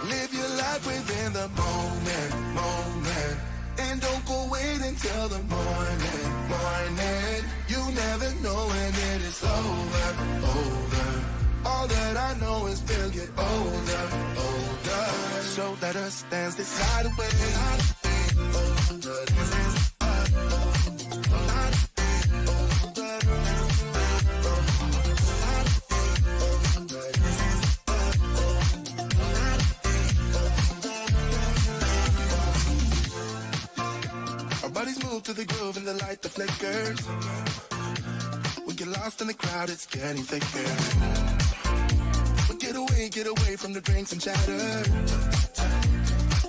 Live your life within the moment. And don't go wait until the morning. You never know when it is over. All that I know is we'll get older. So let us dance this night away. Our bodies move to the groove and the light that flickers. We get lost in the crowd, it's getting thicker. We get away from the drinks and chatter.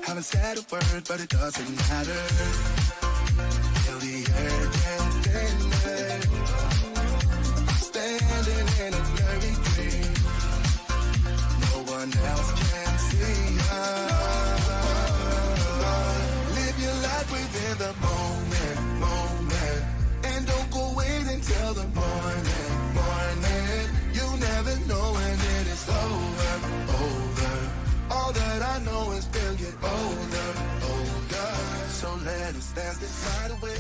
Haven't said a word, but it doesn't matter. Feel the air getting there. Standing in a blurry dream. No one else can see us. Live your life within the moment. And don't go wait until the morning. You never know when it is over. All that I know is we'll get older. So let us dance this night away.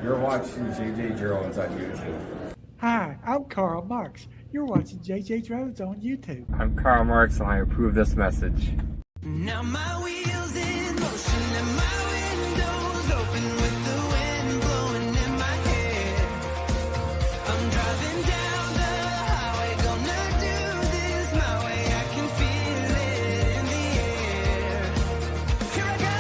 You're watching JJDrones on YouTube. Hi, I'm Karl Marx. You're watching JJDrones on YouTube. I'm Karl Marx and I approve this message. Now my wheels in motion and my windows open with the wind blowing in my hair. I'm driving down the highway, gonna do this my way. I can feel it in the air. Here I go.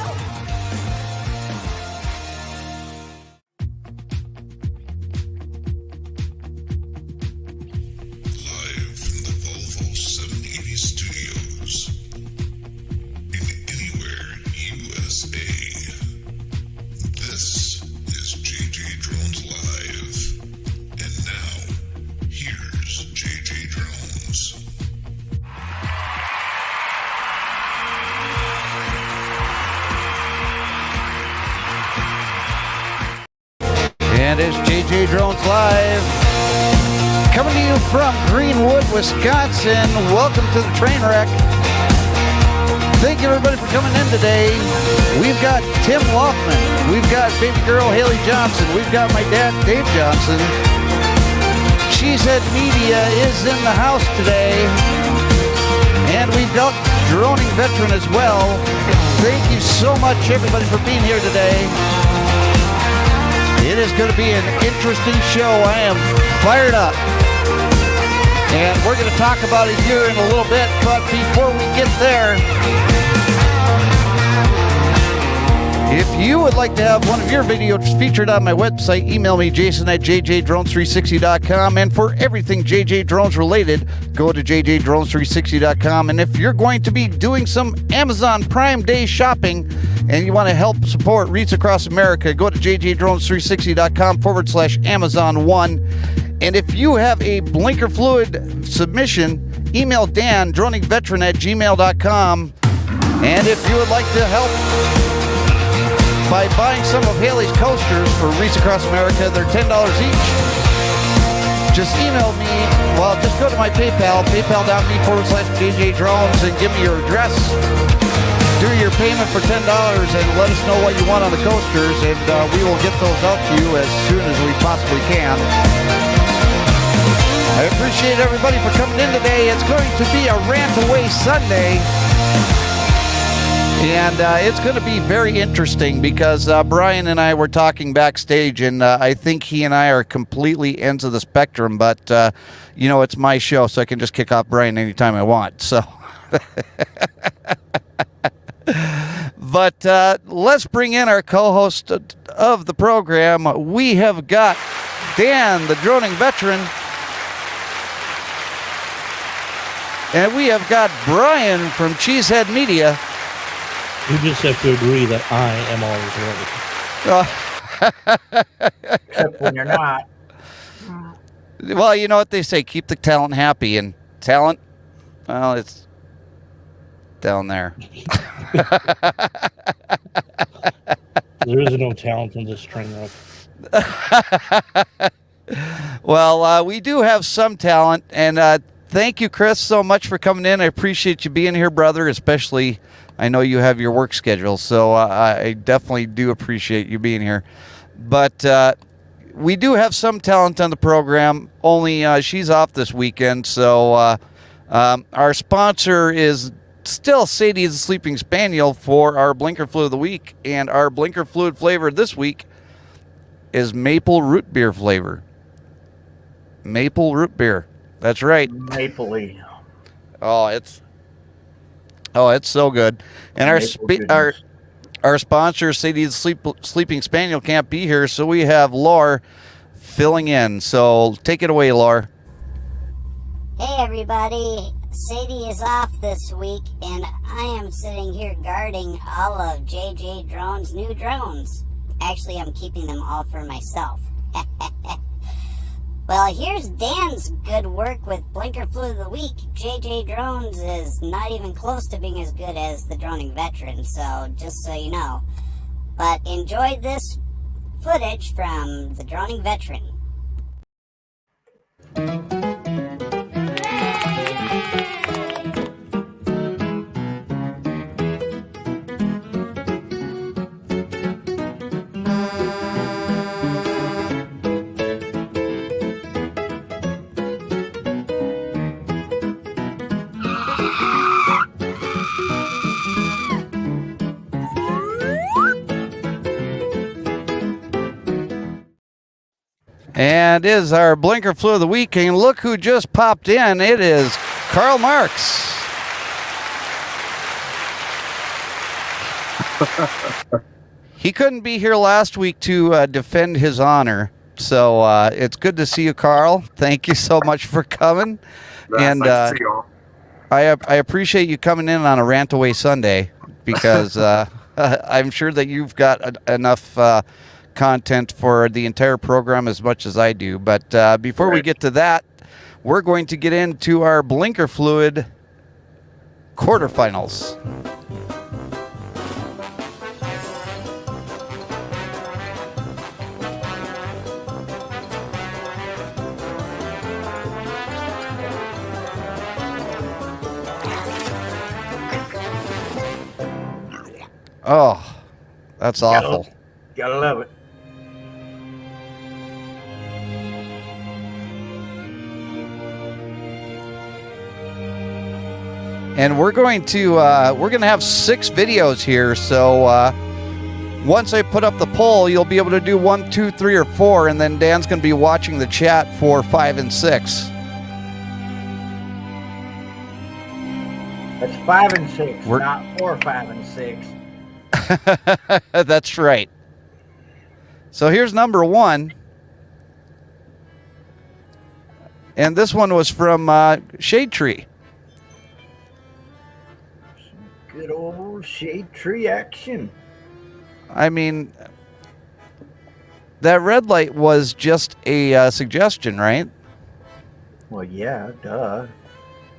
Live from the Volvo 780 studios in anywhere USA. This is JJDrones Live. And now, here's JJDrones. And it's JJDrones Live, coming to you from Greenwood, Wisconsin. Welcome to the train wreck. Thank you everybody for coming in today. We've got Tim Loffman, we've got baby girl Haley Johnson, we've got my dad Dave Johnson. Cheesehead Media is in the house today, and we've got droning veteran as well. Thank you so much everybody for being here today. It is going to be an interesting show. I am fired up. And we're going to talk about it here in a little bit, but before we get there, if you would like to have one of your videos featured on my website, email me, Jason at JJDrones360.com. And for everything JJ Drones related, go to JJDrones360.com. And if you're going to be doing some Amazon Prime Day shopping and you want to help support Reeds Across America, go to JJDrones360.com/Amazon1. And if you have a blinker fluid submission, email Dan, droningveteran@gmail.com. And if you would like to help by buying some of Haley's coasters for Reeds Across America, they're $10 each. Just email me, well, just go to my PayPal, paypal.me/JJDrones, and give me your address. Do your payment for $10 and let us know what you want on the coasters, and we will get those out to you as soon as we possibly can. I appreciate everybody for coming in today. It's going to be a Rant Away Sunday. And it's going to be very interesting because Brian and I were talking backstage, and I think he and I are completely ends of the spectrum. But, you know, it's my show, so I can just kick off Brian anytime I want. So, but let's bring in our co-host of the program. We have got Dan, the droning veteran. And we have got Brian from Cheesehead Media. You just have to agree that I am always ready. Except when you're not. Well, you know what they say, keep the talent happy. And talent, well, it's down there. There is no talent in this train wreck. Well, we do have some talent, and thank you, Chris, so much for coming in. I appreciate you being here, brother, especially I know you have your work schedule, so I definitely do appreciate you being here. But we do have some talent on the program, only she's off this weekend, so our sponsor is still Sadie the Sleeping Spaniel for our Blinker Fluid of the Week, and our Blinker Fluid flavor this week is maple root beer flavor. Maple root beer. That's right. Mapley. Oh, it's so good. And our sponsor, Sadie the Sleeping Spaniel, can't be here, so we have Laura filling in. So take it away, Laura. Hey everybody, Sadie is off this week and I am sitting here guarding all of JJDrones' new drones. Actually, I'm keeping them all for myself. Well, here's Dan's good work with Blinker Fluid of the Week. JJDrones is not even close to being as good as the droning veteran, so just so you know. But enjoy this footage from the droning veteran. And is our Blinker Fluid of the Week, and look who just popped in. It is Karl Marx. He couldn't be here last week to defend his honor, so it's good to see you, Karl. Thank you so much for coming. And nice to see you all. I appreciate you coming in on a Rant Away Sunday, because I'm sure that you've got enough content for the entire program as much as I do. But before we get to that, we're going to get into our Blinker Fluid quarterfinals. Oh, that's awful. Gotta love it. And we're going to have 6 videos here. So once I put up the poll, you'll be able to do 1, 2, 3, or 4, and then Dan's going to be watching the chat for 5 and 6. That's 5 and 6, not 4, 5, and 6. That's right. So here's number 1. And this one was from Shade Tree. Good old Shade Tree action. I mean, that red light was just a suggestion, right? Well, yeah, duh.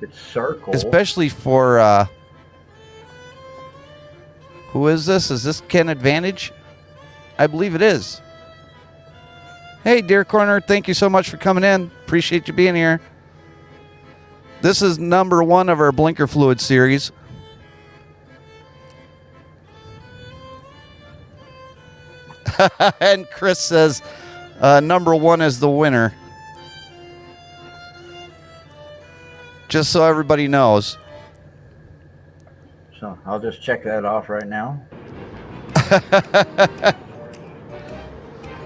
It's circle. Especially for, who is this? Is this Ken Advantage? I believe it is. Hey, Deer Corner, thank you so much for coming in. Appreciate you being here. This is number 1 of our Blinker Fluid series. And Chris says number 1 is the winner. Just so everybody knows. So I'll just check that off right now.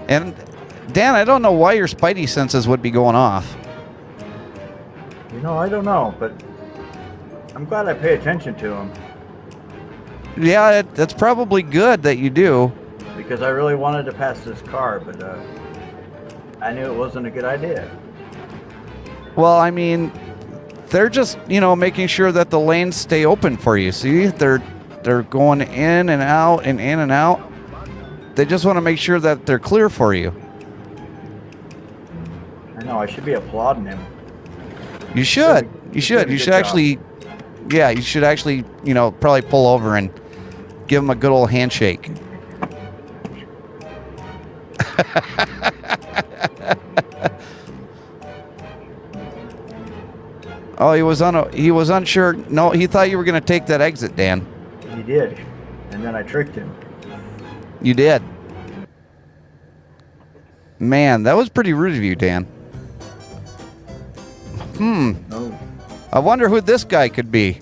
And Dan, I don't know why your spidey senses would be going off. You know, I don't know, but I'm glad I pay attention to them. Yeah, that's probably good that you do. Because I really wanted to pass this car, but I knew it wasn't a good idea. Well, I mean, they're just, making sure that the lanes stay open for you. See, they're going in and out and in and out. They just want to make sure that they're clear for you. I know, I should be applauding him. You should. You should. You should actually, yeah, you should actually, probably pull over and give him a good old handshake. Oh, he was unsure. No, he thought you were going to take that exit, Dan. He did. And then I tricked him. You did. Man, that was pretty rude of you, Dan. No. I wonder who this guy could be.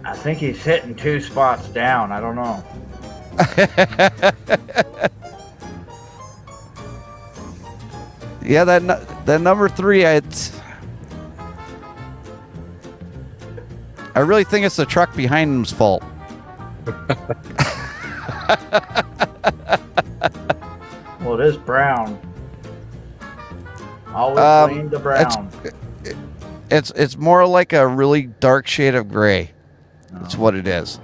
I think he's hitting 2 spots down. I don't know. Yeah, that number 3, I really think it's the truck behind him's fault. Well, it is brown. Always blame the brown. It's more like a really dark shade of gray. That's what it is.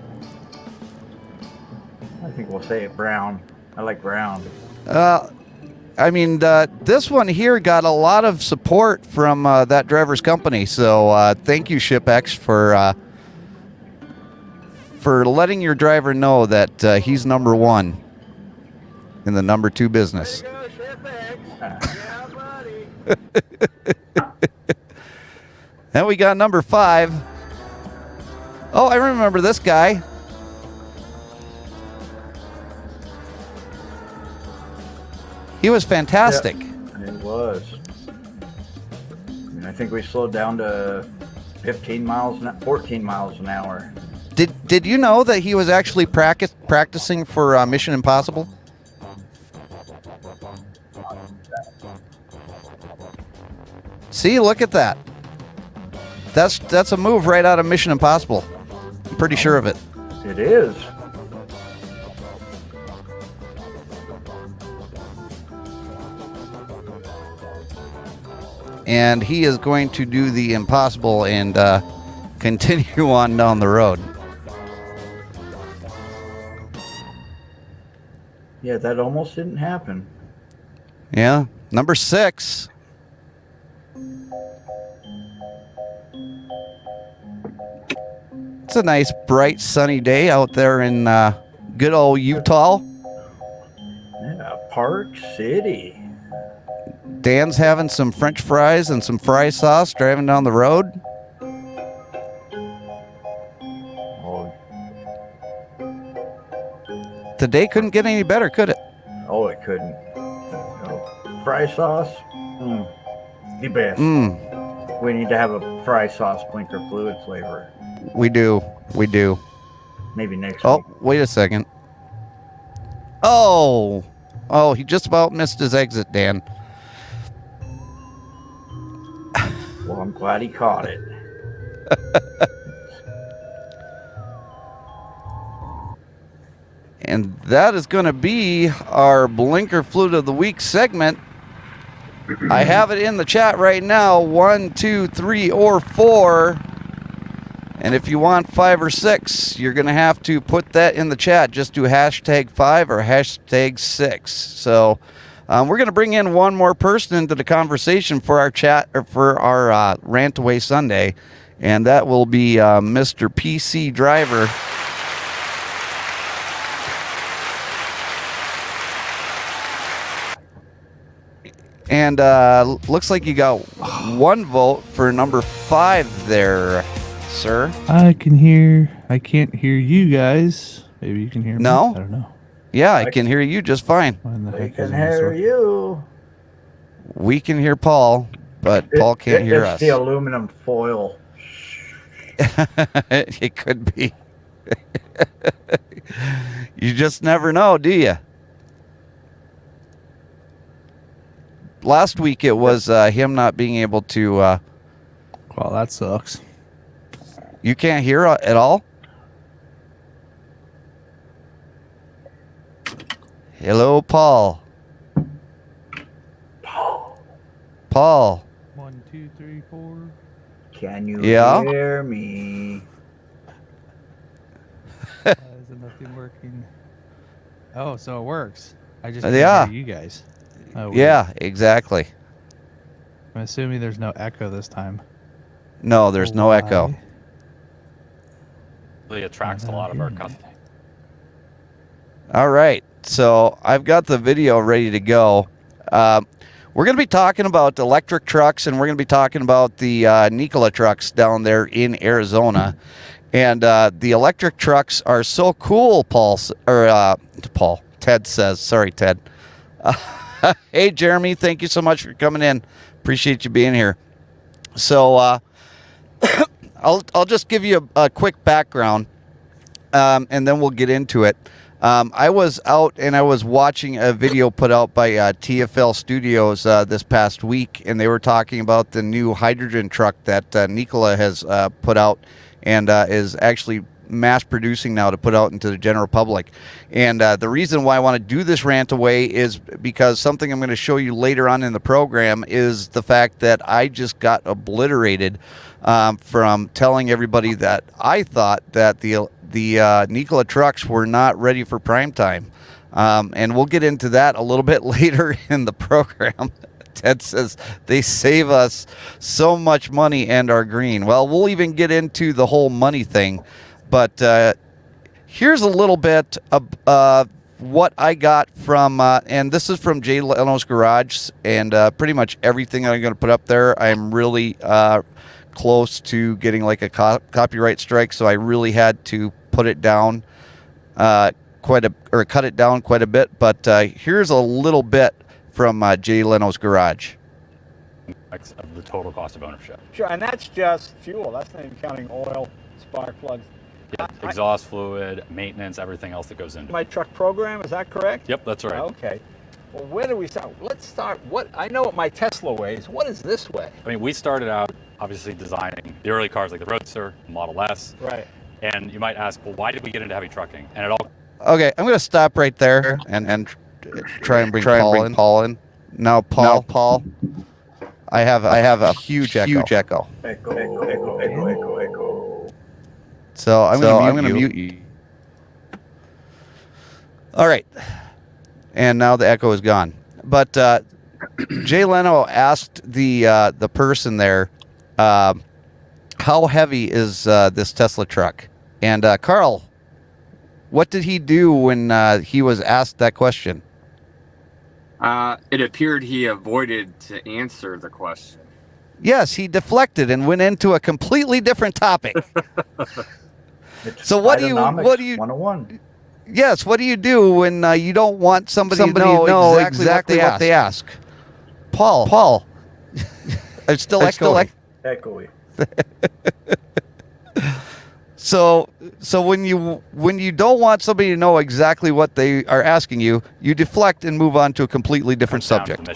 I think we'll say it brown. I like brown. I mean, this one here got a lot of support from that driver's company. So thank you, ShipX, for letting your driver know that he's number 1 in the number 2 business. Then we got number 5. Oh, I remember this guy. He was fantastic. Yep, it was. I mean, I think we slowed down to 14 miles an hour. Did you know that he was actually practicing for Mission Impossible? See, look at that. That's a move right out of Mission Impossible. I'm pretty sure of it. It is. And he is going to do the impossible and continue on down the road. Yeah, that almost didn't happen. Yeah. Number 6. It's a nice, bright, sunny day out there in good old Utah. Yeah, Park City. Dan's having some French fries and some fry sauce driving down the road. Oh, The day couldn't get any better, could it? oh, it couldn't. Oh, fry sauce? The best. We need to have a fry sauce blinker fluid flavor. We do. Maybe next Oh, week. wait a second. Oh, he just about missed his exit, Dan. Well, I'm glad he caught it. And that is going to be our Blinker Fluid of the Week segment. I have it in the chat right now. 1, 2, 3, or 4. And if you want 5 or 6, you're going to have to put that in the chat. Just do hashtag 5 or hashtag 6. So we're going to bring in one more person into the conversation for our chat, or for our Rant Away Sunday. And that will be Mr. PC Driver. And looks like you got 1 vote for number 5 there, sir. I can't hear you guys. Maybe you can hear me. No? I don't know. Yeah, I can hear you just fine. Why in the We heck can is it hear so- you. We can hear Paul, but Paul can't hear it's us. the aluminum foil. It could be. You just never know, do you? Last week it was him not being able to... Well, that sucks. You can't hear at all? Hello, Paul. Paul. 1, 2, 3, 4. Can you Yeah? hear me? Why is nothing working? Oh, so it works. I just can't Yeah. hear you guys. Oh, weird. Yeah, exactly. I'm assuming there's no echo this time. No, there's no echo. Why? Really attracts a lot of our customers. All right, so I've got the video ready to go. we're going to be talking about electric trucks, and we're going to be talking about the Nikola trucks down there in Arizona. And the electric trucks are so cool, Ted says. Sorry, Ted. Hey, Jeremy, thank you so much for coming in. Appreciate you being here. So I'll just give you a quick background, and then we'll get into it. I was out and I was watching a video put out by TFL Studios this past week, and they were talking about the new hydrogen truck that Nikola has put out and is actually mass producing now to put out into the general public. And the reason why I want to do this rant away is because something I'm going to show you later on in the program is the fact that I just got obliterated from telling everybody that I thought that the Nikola trucks were not ready for prime time. And we'll get into that a little bit later in the program. Ted says they save us so much money and are green. Well, we'll even get into the whole money thing. But here's a little bit of what I got from, and this is from Jay Leno's Garage, and pretty much everything I'm going to put up there, I'm really close to getting like a copyright strike, so I really had to put it down cut it down quite a bit. But here's a little bit from Jay Leno's Garage. Of the total cost of ownership. Sure, and that's just fuel. That's not even counting oil, spark plugs. Yeah, exhaust fluid, maintenance, everything else that goes into my truck program, is that correct? Yep, that's right. Okay. Well, where do we start? Let's start. I know what my Tesla weighs. What is this weigh? I mean, we started out obviously designing the early cars like the Roadster, Model S. Right. And you might ask, well, why did we get into heavy trucking? And it all. Okay, I'm going to stop right there and try and bring Paul in. Now, Paul. I have a huge echo. Echo. So I'm going to mute you. All right. And now the echo is gone. But Jay Leno asked the person there, how heavy is this Tesla truck? And Carl, what did he do when he was asked that question? It appeared he avoided to answer the question. Yes, he deflected and went into a completely different topic. So what do you 101. Yes, what do you do when you don't want somebody to know exactly what they ask? Paul. I'm still echoing. So when you don't want somebody to know exactly what they are asking you, you deflect and move on to a completely different subject.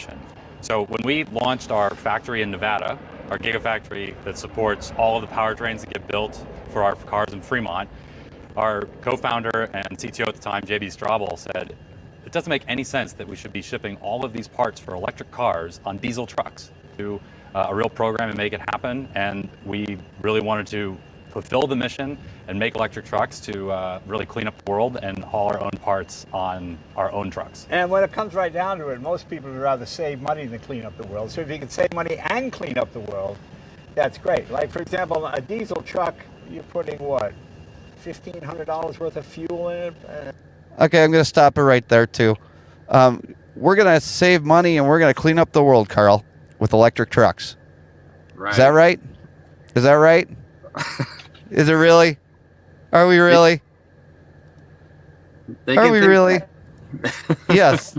So when we launched our factory in Nevada, our Gigafactory that supports all of the powertrains that get built for our cars in Fremont, our co-founder and CTO at the time, JB Straubel, said, it doesn't make any sense that we should be shipping all of these parts for electric cars on diesel trucks. To a real program and make it happen, and we really wanted to fulfill the mission and make electric trucks to really clean up the world and haul our own parts on our own trucks. And when it comes right down to it, most people would rather save money than clean up the world. So if you can save money and clean up the world, that's great. Like, for example, a diesel truck, you're putting what, $1,500 worth of fuel in it? Okay, I'm going to stop it right there, too. We're going to save money and we're going to clean up the world, Carl, with electric trucks. Right. Is that right? Is that right? Is it really? Are we really? Are we really? Yes.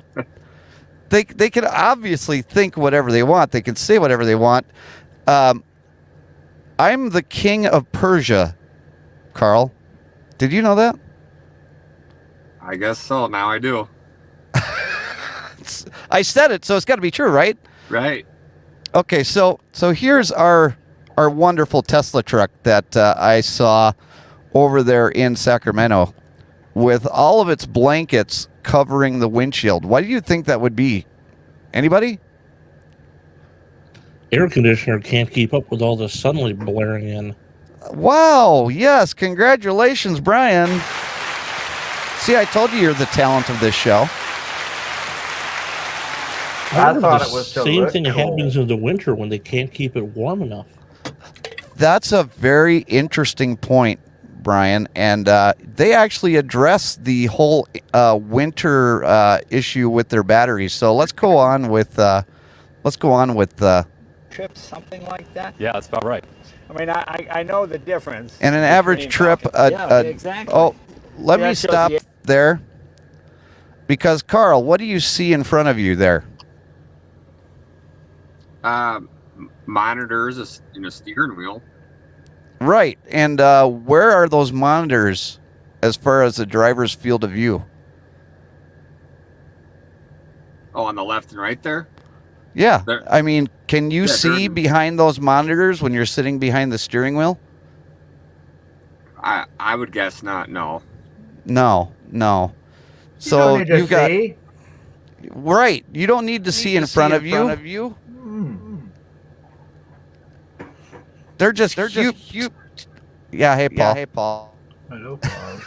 They can obviously think whatever they want. They can say whatever they want. I'm the king of Persia, Carl. Did you know that? I guess so. Now I do. I said it, so it's got to be true, right? Right. Okay, so here's our wonderful Tesla truck that I saw over there in Sacramento with all of its blankets covering the windshield. Why do you think that would be? Anybody? Air conditioner can't keep up with all the sunlight blaring in. Wow, yes, congratulations, Brian. See, I told you you're the talent of this show. I thought it was the same thing happens in the winter when they can't keep it warm enough. That's a very interesting point, Brian. And they actually address the whole winter issue with their batteries. So let's go on with let's go on with trips, something like that. Yeah, that's about right. I mean, I know the difference. and an average between trip. yeah, exactly. Oh, let Yeah, me it shows stop the- there, because Carl, what do you see in front of you there? Monitors in a steering wheel. Right, and where are those monitors as far as the driver's field of view? Oh, on the left and right there. Yeah, There- I mean, can you Yeah, see they're- behind those monitors when you're sitting behind the steering wheel? I would guess not. No. No. You So don't need to you've got see. right. You don't need to see in front of you. They're just huge. Yeah. Hey, Paul. Hello, Paul.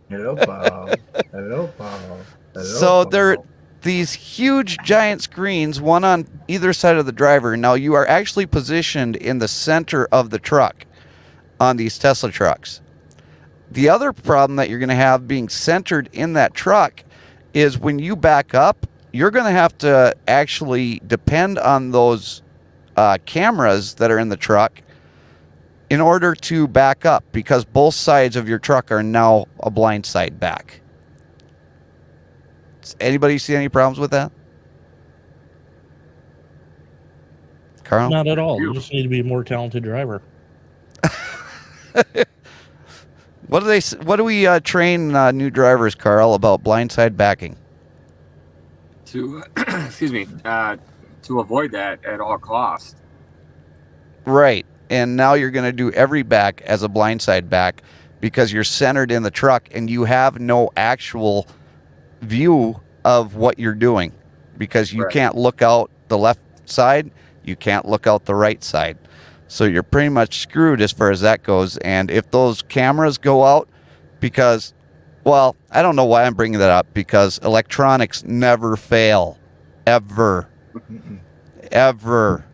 Hello, Paul. Hello, Paul. Hello, So they're Paul. these huge giant screens, one on either side of the driver. Now you are actually positioned in the center of the truck on these Tesla trucks. The other problem that you're going to have being centered in that truck is when you back up, you're going to have to actually depend on those cameras that are in the truck in order to back up, because both sides of your truck are now a blind side back. Does anybody see any problems with that? Carl? Not at all. You just need to be a more talented driver. What do we train new drivers, Carl, about blindside backing? To excuse me. To avoid that at all costs. Right. And now you're going to do every back as a blindside back because you're centered in the truck and you have no actual view of what you're doing, because you Right. can't look out the left side, you can't look out the right side. So you're pretty much screwed as far as that goes. And if those cameras go out, because, well, I don't know why I'm bringing that up, because electronics never fail. Ever. Ever.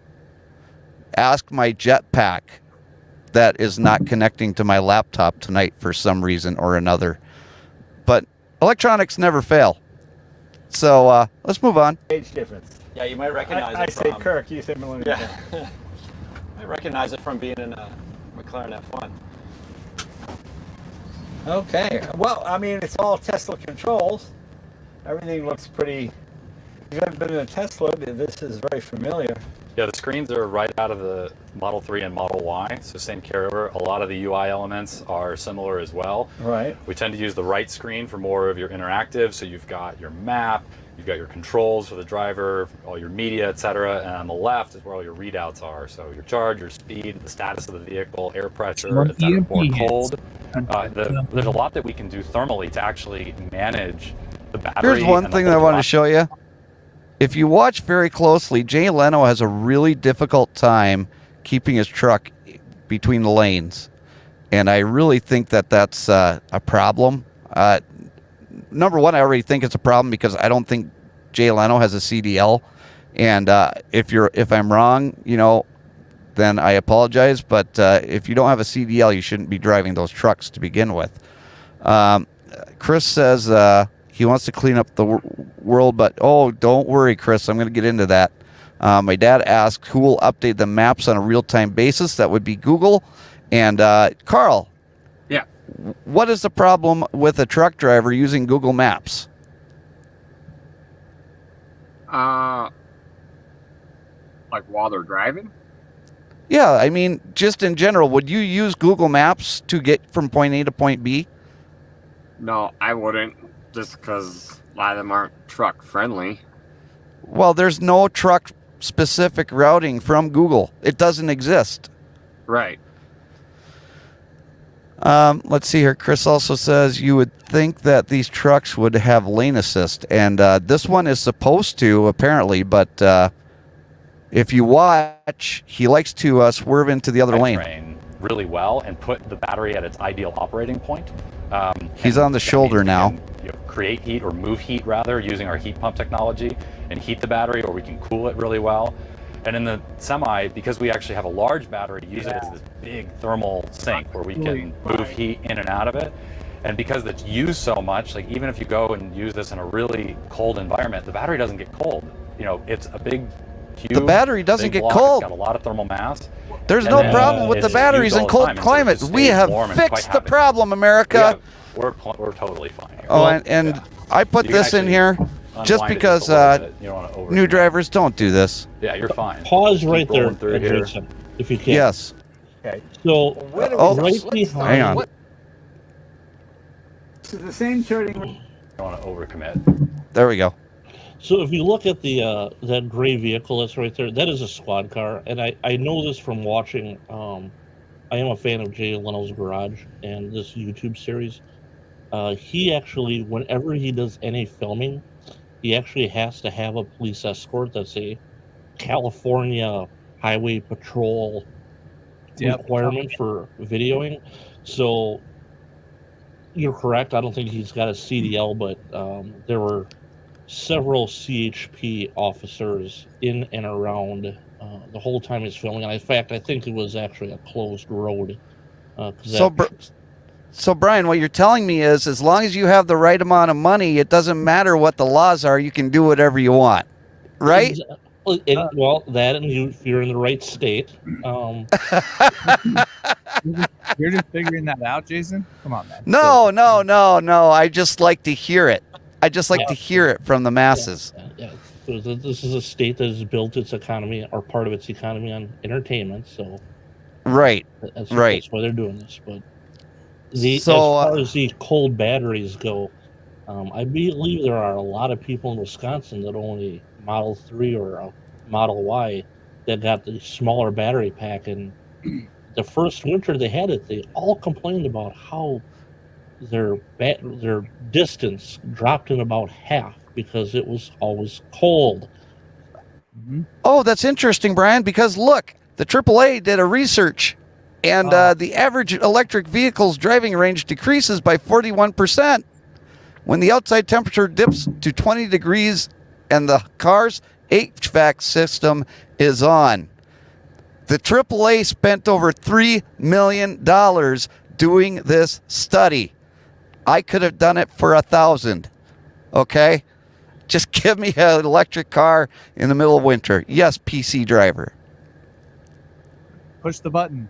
Ask my jetpack that is not connecting to my laptop tonight for some reason or another. But electronics never fail. So let's move on. Age difference. Yeah, you might recognize I it say from. Kirk, you say Millennium. Yeah. I recognize it from being in a McLaren F1. Okay. Well, I mean, it's all Tesla controls. Everything looks pretty. If you've ever been in a Tesla, this is very familiar. Yeah, the screens are right out of the Model 3 and Model Y, so same carryover. A lot of the UI elements are similar as well. Right. We tend to use the right screen for more of your interactive, so you've got your map, you've got your controls for the driver, all your media, etc. And on the left is where all your readouts are, so your charge, your speed, the status of the vehicle, air pressure, etc. For cold. There's a lot that we can do thermally to actually manage the battery. Here's one and the thing that I whole want to show you. If you watch very closely, Jay Leno has a really difficult time keeping his truck between the lanes. And I really think that that's a problem. Number one, I already think it's a problem because I don't think Jay Leno has a CDL. And if I'm wrong, then I apologize. But if you don't have a CDL, you shouldn't be driving those trucks to begin with. Chris says he wants to clean up the world, but don't worry, Chris. I'm going to get into that. My dad asked who will update the maps on a real-time basis. That would be Google. And Carl. Yeah. What is the problem with a truck driver using Google Maps? Like while they're driving? Yeah, I mean, just in general, would you use Google Maps to get from point A to point B? No, I wouldn't, just because a lot of them aren't truck friendly. Well, there's no truck-specific routing from Google. It doesn't exist. Right. Let's see here. Chris also says you would think that these trucks would have lane assist, and this one is supposed to, apparently, but if you watch, he likes to swerve into the other lane. train really well and put the battery at its ideal operating point. He's on the shoulder now. Can, create heat or move heat rather using our heat pump technology and heat the battery, or we can cool it really well. And in the Semi, because we actually have a large battery, use it as this big thermal sink where we can move heat in and out of it. And because it's used so much, like even if you go and use this in a really cold environment, the battery doesn't get cold. it's a big, huge. The battery doesn't big get block. cold. It's got a lot of thermal mass. There's And no then, problem with the it's batteries used in all the cold time, and so it climate. just We stays have warm and quite fixed the habitable. problem, America. We're totally fine here. Oh, and I put You can this in actually here just unwind it because a little bit. You don't wanna new drivers don't do this. Yeah, you're fine. Pause Keep right there, rolling through here. Jason, if you can. Yes. Okay. So, Oh, right behind. hang on. This is the same turning. You don't want to overcommit. There we go. So if you look at the that gray vehicle that's right there, that is a squad car, and I know this from watching. I am a fan of Jay Leno's Garage and this YouTube series. He actually, whenever he does any filming, he actually has to have a police escort. That's a California Highway Patrol requirement for videoing. So you're correct. I don't think he's got a CDL, but there were several CHP officers in and around the whole time he's filming. And in fact, I think it was actually a closed road. So, Brian, what you're telling me is, as long as you have the right amount of money, it doesn't matter what the laws are. You can do whatever you want, right? Well, that and if you're in the right state. You're just figuring that out, Jason? Come on, man. No. I just like to hear it. I just like to hear it from the masses. Yeah. This is a state that has built its economy, or part of its economy, on entertainment. So, right. That's why they're doing this. But as far as the cold batteries go, I believe there are a lot of people in Wisconsin that own a Model 3 or a Model Y that got the smaller battery pack. And the first winter they had it, they all complained about how their distance dropped in about half because it was always cold. Mm-hmm. Oh, that's interesting, Brian, because look, the AAA did a research, and the average electric vehicle's driving range decreases by 41% when the outside temperature dips to 20 degrees and the car's HVAC system is on. The AAA spent over $3 million doing this study. I could have done it for $1,000. Okay? Just give me an electric car in the middle of winter. Yes, PC driver. Push the button.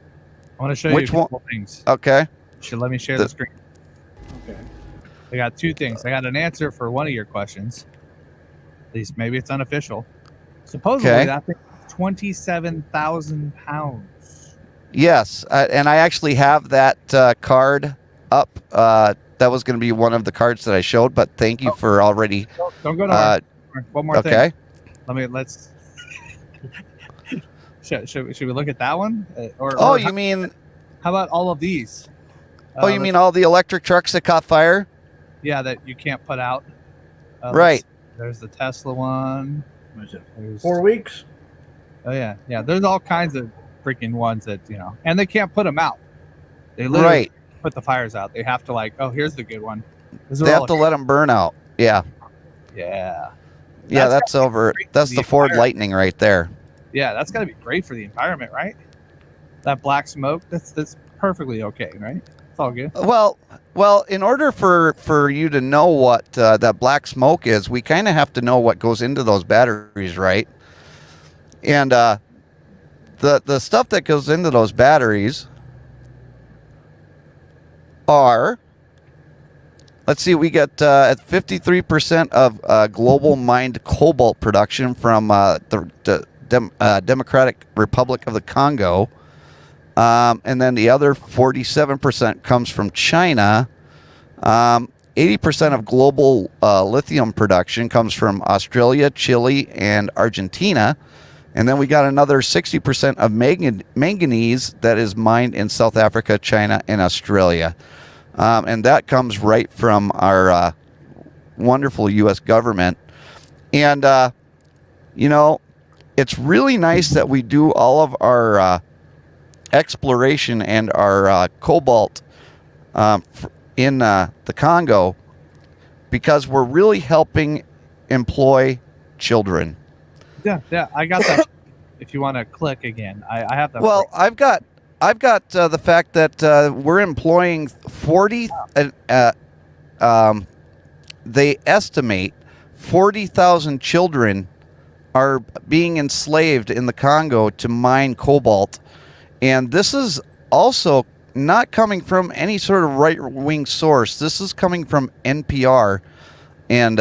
I want to show you a couple things. Okay. Let me share the screen. Okay. I got two things. I got an answer for one of your questions. At least maybe it's unofficial. Supposedly that thing is 27,000 pounds. Yes, and I actually have that card up. That was going to be one of the cards that I showed, but thank you for already. Don't go to one more thing. Okay. Let's. Should we look at that one? You mean? How about all of these? You mean all the electric trucks that caught fire? Yeah, that you can't put out. Right. There's the Tesla one. What is it? 4 weeks. Oh yeah. There's all kinds of freaking ones that and they can't put them out. They literally put the fires out. They have to here's the good one. They have to let them burn out. Yeah. Yeah. That's over. That's the Ford Lightning right there. Yeah, that's got to be great for the environment, right? That black smoke, that's perfectly okay, right? It's all good. Well, in order for you to know what that black smoke is, we kind of have to know what goes into those batteries, right? And the stuff that goes into those batteries are, let's see, we get at 53% of global mined cobalt production from the Democratic Republic of the Congo. And then the other 47% comes from China. 80% of global lithium production comes from Australia, Chile, and Argentina. And then we got another 60% of manganese that is mined in South Africa, China, and Australia. And that comes right from our wonderful U.S. government. And, it's really nice that we do all of our exploration and our cobalt in the Congo because we're really helping employ children. Yeah, I got that. If you want to click again, I have that. Well, I've got the fact that we're employing 40. They estimate 40,000 children are being enslaved in the Congo to mine cobalt. And this is also not coming from any sort of right-wing source. This is coming from NPR. And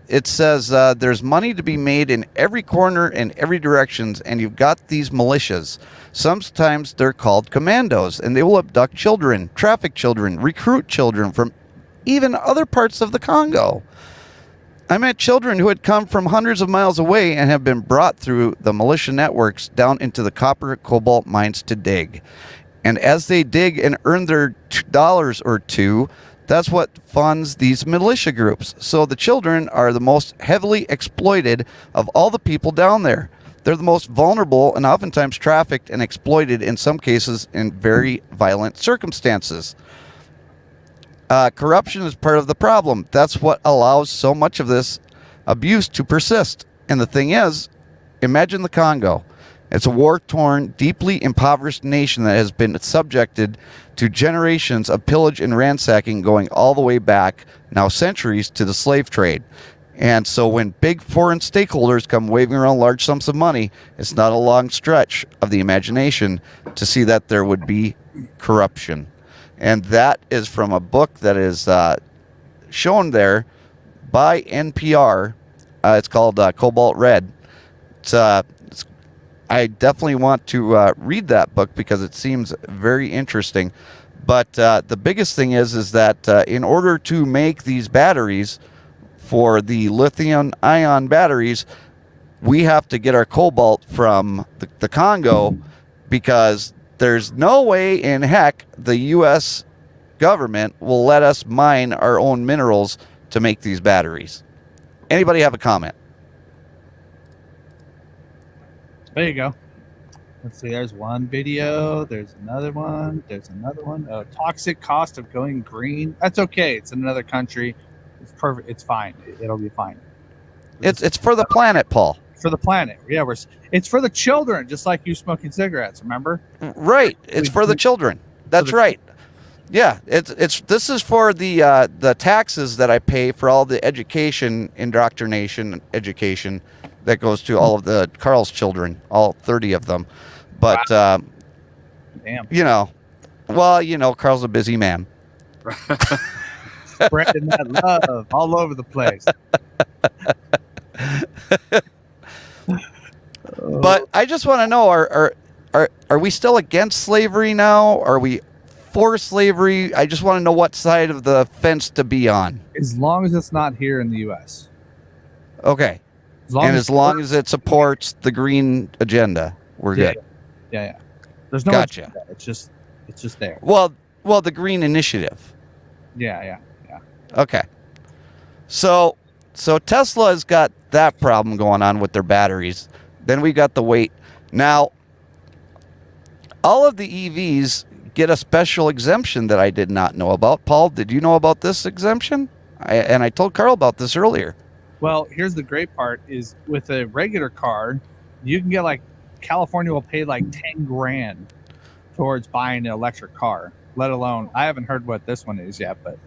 it says there's money to be made in every corner and every direction, and you've got these militias. Sometimes they're called commandos, and they will abduct children, traffic children, recruit children from even other parts of the Congo. I met children who had come from hundreds of miles away and have been brought through the militia networks down into the copper cobalt mines to dig. And as they dig and earn their $2 or two, that's what funds these militia groups. So the children are the most heavily exploited of all the people down there. They're the most vulnerable and oftentimes trafficked and exploited, in some cases in very violent circumstances. Corruption is part of the problem. That's what allows so much of this abuse to persist. And the thing is, imagine the Congo. It's a war-torn, deeply impoverished nation that has been subjected to generations of pillage and ransacking going all the way back, now centuries, to the slave trade. And so when big foreign stakeholders come waving around large sums of money, it's not a long stretch of the imagination to see that there would be corruption. And that is from a book that is shown there by NPR. It's called Cobalt Red. I definitely want to read that book because it seems very interesting. But the biggest thing is that in order to make these batteries for the lithium-ion batteries, we have to get our cobalt from the Congo, because there's no way in heck the U.S. government will let us mine our own minerals to make these batteries. Anybody have a comment? There you go. Let's see. There's one video. There's another one. There's another one. Toxic cost of going green. That's okay. It's in another country. It's perfect. It's fine. It'll be fine. It's for the planet, Paul. For the planet. Yeah, it's for the children, just like you smoking cigarettes. Remember? Right. It's for the children. That's right. Yeah. This is for the taxes that I pay for all the education, indoctrination education that goes to all of the Carl's children, all 30 of them. But Damn. Carl's a busy man. Spreading that love all over the place. But I just want to know: are we still against slavery now? Are we for slavery? I just want to know what side of the fence to be on. As long as it's not here in the U.S. Okay. As long as it supports the green agenda, we're good. Yeah. There's no gotcha. agenda. It's just there. Well, the green initiative. Yeah. Okay. So Tesla has got that problem going on with their batteries. Then we got the weight. Now, all of the EVs get a special exemption that I did not know about. Paul, did you know about this exemption? I told Carl about this earlier. Well, here's the great part: is with a regular car, you can get California will pay $10,000 towards buying an electric car. Let alone, I haven't heard what this one is yet, but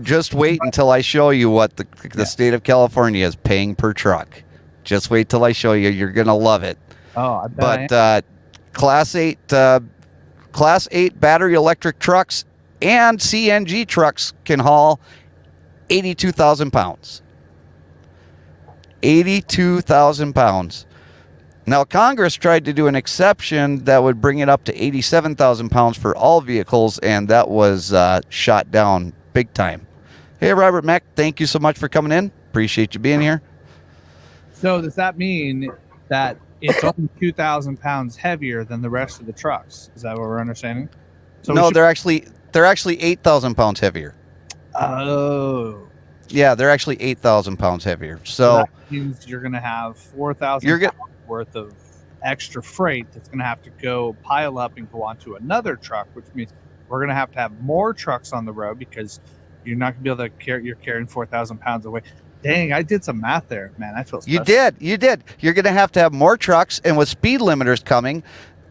just wait until I show you what the state of California is paying per truck. Just wait till I show you. You're gonna love it. Oh, I bet. But Class 8 battery electric trucks and CNG trucks can haul 82,000 pounds. 82,000 pounds. Now, Congress tried to do an exception that would bring it up to 87,000 pounds for all vehicles, and that was shot down big time. Hey, Robert Mack, thank you so much for coming in. Appreciate you being here. So does that mean that it's only 2,000 pounds heavier than the rest of the trucks? Is that what we're understanding? So no, they're actually 8,000 pounds heavier. Oh. Yeah, they're actually 8,000 pounds heavier. So that means you're going to have 4,000 pounds worth of extra freight that's going to have to go pile up and go onto another truck, which means we're going to have more trucks on the road because you're not going to be able to carry. You're carrying 4,000 pounds away. Dang, I did some math there, man. I feel special. You did. You're going to have more trucks, and with speed limiters coming,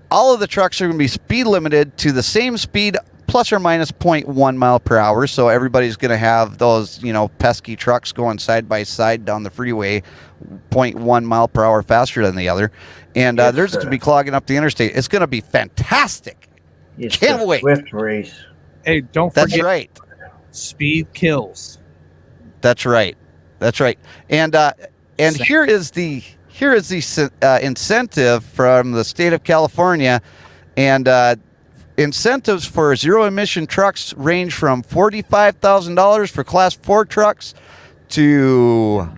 all of the trucks are going to be speed limited to the same speed plus or minus 0.1 mile per hour. So everybody's going to have those, pesky trucks going side by side down the freeway, 0.1 mile per hour faster than the other. And they're just going to be clogging up the interstate. It's going to be fantastic. Can't wait. Swift race. Hey, don't That's forget. right. Speed kills. That's right. That's right. And here is the incentive from the state of California, and incentives for zero emission trucks range from $45,000 for Class 4 trucks to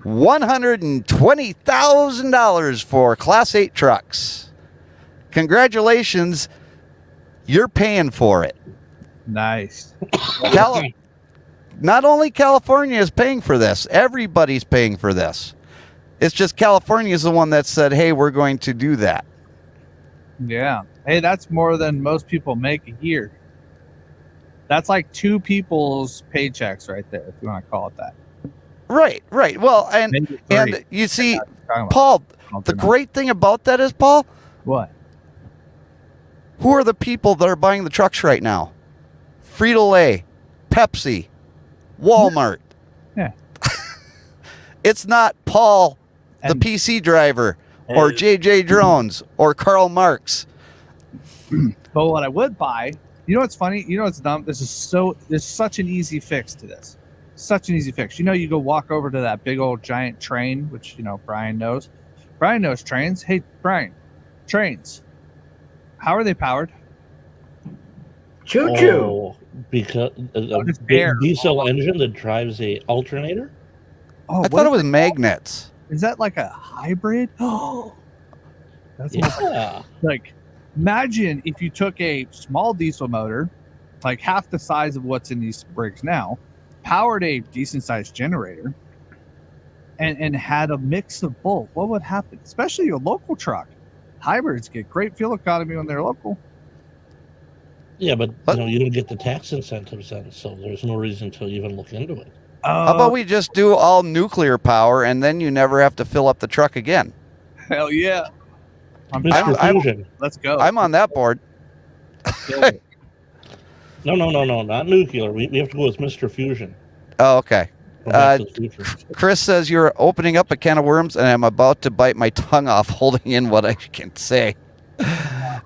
$120,000 for Class 8 trucks. Congratulations, you're paying for it. Nice. Not only California is paying for this, everybody's paying for this. It's just California is the one that said, hey, we're going to do that. Yeah. Hey, that's more than most people make a year. That's like 2 people's paychecks right there, if you want to call it that. Right. Well, and you see, Paul, the great thing about that is, Paul, what? Who are the people that are buying the trucks right now? Frito-Lay, Pepsi, Walmart. Yeah. It's not Paul, the PC driver, or JJDrones, or Karl Marx. But what I would buy, you know what's funny? You know what's dumb? There's such an easy fix to this. Such an easy fix. You go walk over to that big old giant train, which, Brian knows. Brian knows trains. Hey, Brian, trains. How are they powered? Choo-choo. Oh, because a big diesel engine that drives a alternator? Oh, I thought it was magnets. Is that like a hybrid? Oh, that's Yeah. like, imagine if you took a small diesel motor, like half the size of what's in these rigs now, powered a decent sized generator, and had a mix of both. What would happen? Especially a local truck. Hybrids get great fuel economy when they're local. Yeah, but you don't get the tax incentives then, so there's no reason to even look into it. How about we just do all nuclear power, and then you never have to fill up the truck again? Hell yeah. Let's go. I'm on that board. No, not nuclear. We have to go with Mr. Fusion. Oh, okay. From Back to the Future. Chris says you're opening up a can of worms, and I'm about to bite my tongue off holding in what I can say.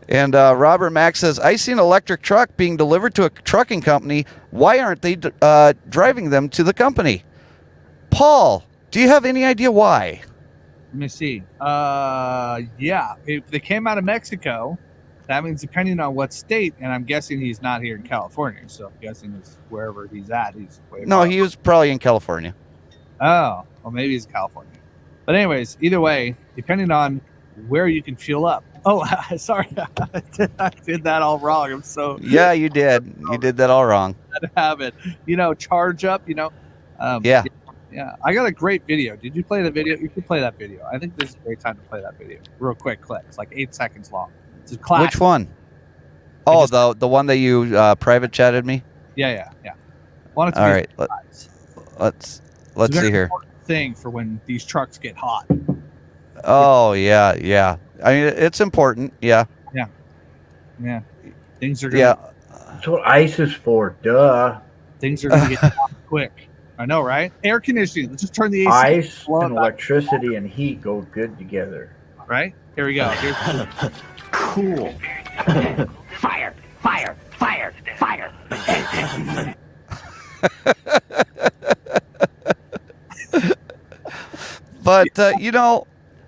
And Robert Mack says, I see an electric truck being delivered to a trucking company. Why aren't they driving them to the company? Paul, do you have any idea why? Let me see. Yeah. If they came out of Mexico, that means depending on what state, and I'm guessing he's not here in California, so I'm guessing it's wherever he's at. No, he was probably in California. Oh, well, maybe he's California. But anyways, either way, depending on where you can fuel up. Oh, sorry. I did that all wrong. I'm so... Yeah, you did. You did that all wrong. Have it. Charge up, Yeah. Yeah. I got a great video. Did you play the video? You should play that video. I think this is a great time to play that video. Real quick clip. It's like 8 seconds long. It's a classic. Which one? Oh, the one that you private chatted me? Yeah. All right. Let's see here. Thing for when these trucks get hot. Oh, yeah. I mean, it's important. Yeah. Things are gonna, That's what ice is for. Duh. Things are going to get hot quick. I know, right? Air conditioning. Let's just turn the AC. Ice and electricity and heat go good together. Right? Here we go. Cool. Fire. But,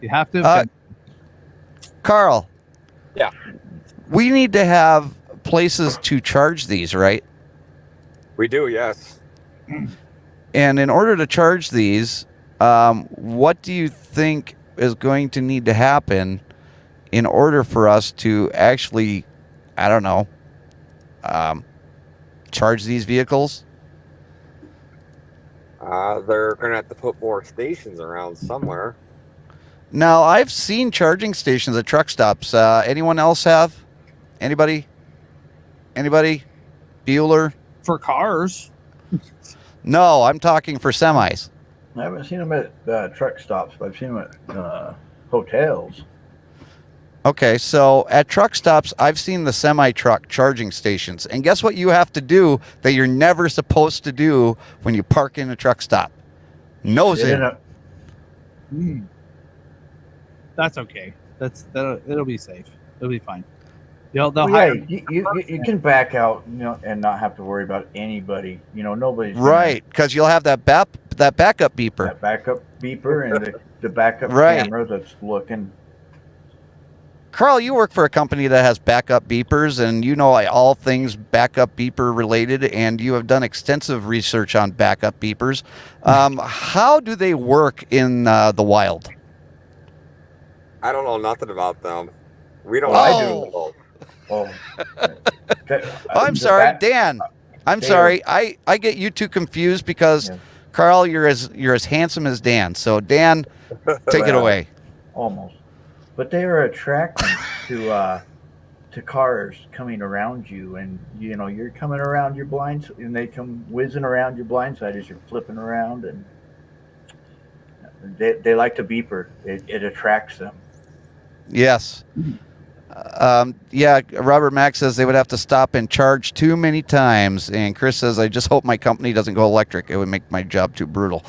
you have to. Carl. Yeah. We need to have places to charge these, right? We do, yes. And in order to charge these, what do you think is going to need to happen in order for us to actually, I don't know, charge these vehicles? They're going to have to put more stations around somewhere. Now, I've seen charging stations at truck stops. Anyone else have? Anybody? Bueller? For cars. No, I'm talking for semis. I haven't seen them at truck stops, but I've seen them at hotels. Okay, so at truck stops, I've seen the semi-truck charging stations. And guess what you have to do that you're never supposed to do when you park in a truck stop? Nose Sit in. That's okay. It'll be safe. It'll be fine. They'll Well, hire. you can back out, and not have to worry about anybody. Nobody's gonna- Right, because you'll have that backup beeper. that backup beeper and the backup Right. camera that's looking. Carl, you work for a company that has backup beepers, and you know all things backup beeper related, and you have done extensive research on backup beepers. How do they work in the wild? I don't know nothing about them. We don't. Well, I Oh. do. know. I'm sorry, Dan. I'm sorry. I get you two confused because Carl, you're as handsome as Dan. So Dan, take it Well, away. Almost. But they are attracted to cars coming around you, and you're coming around your blinds, and they come whizzing around your blind side as you're flipping around, and they like the beeper. It attracts them. Yes. Yeah, Robert Mack says they would have to stop and charge too many times. And Chris says, I just hope my company doesn't go electric. It would make my job too brutal.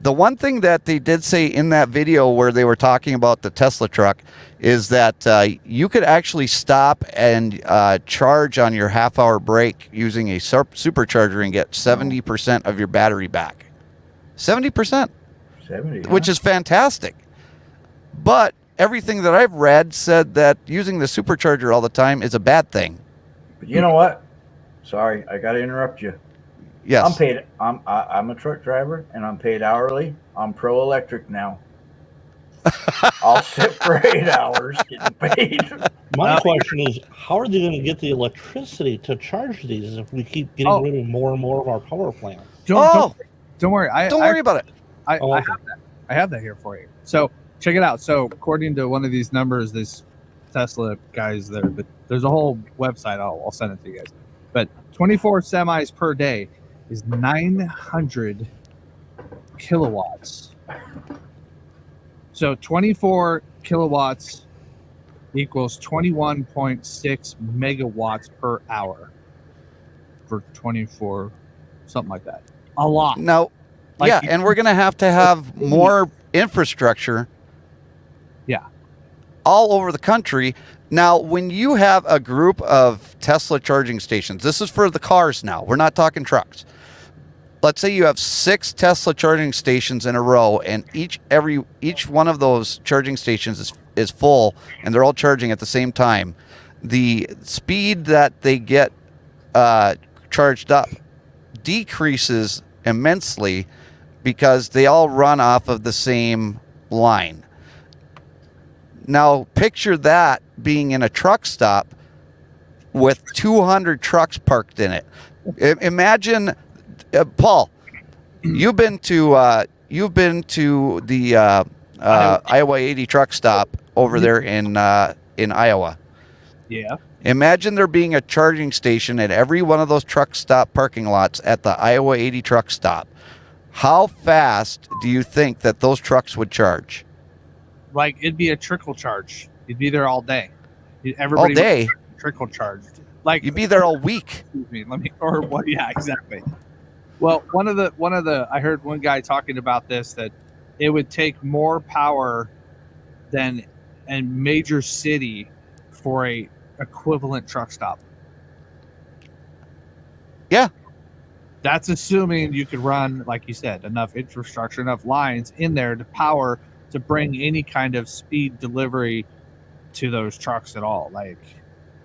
The one thing that they did say in that video where they were talking about the Tesla truck is that you could actually stop and charge on your half-hour break using a supercharger and get 70% of your battery back. 70%. 70, which is fantastic. But everything that I've read said that using the supercharger all the time is a bad thing. But you know what? Sorry, I got to interrupt you. Yes. I'm paid. I'm a truck driver, and I'm paid hourly. I'm pro electric now. I'll sit for 8 hours getting paid. My question is, how are they going to get the electricity to charge these if we keep getting rid of more and more of our power plants? Don't worry. Don't worry about it. I have that. I have that here for you. So check it out. So according to one of these numbers, this Tesla guys there, but there's a whole website. I'll send it to you guys. But 24 semis per day is 900 kilowatts. So 24 kilowatts equals 21.6 megawatts per hour for 24, something like that. A lot. No. Yeah, and we're going to have more infrastructure. Yeah. All over the country. Now, when you have a group of Tesla charging stations, this is for the cars now. We're not talking trucks. Let's say you have 6 Tesla charging stations in a row, and each one of those charging stations is full, and they're all charging at the same time. The speed that they get charged up decreases immensely because they all run off of the same line. Now, picture that being in a truck stop with 200 trucks parked in it. Imagine, Paul, you've been to the Iowa 80 truck stop over there in Iowa. Yeah. Imagine there being a charging station at every one of those truck stop parking lots at the Iowa 80 truck stop. How fast do you think that those trucks would charge? Like, it'd be a trickle charge. You'd be there all day. Everybody All day? trickle charged. Like, you'd be there all week. Excuse me. Or what? Yeah, exactly. Well, one of the I heard one guy talking about this, that it would take more power than a major city for a equivalent truck stop. Yeah. That's assuming you could run, like you said, enough infrastructure, enough lines in there to power to bring any kind of speed delivery to those trucks at all.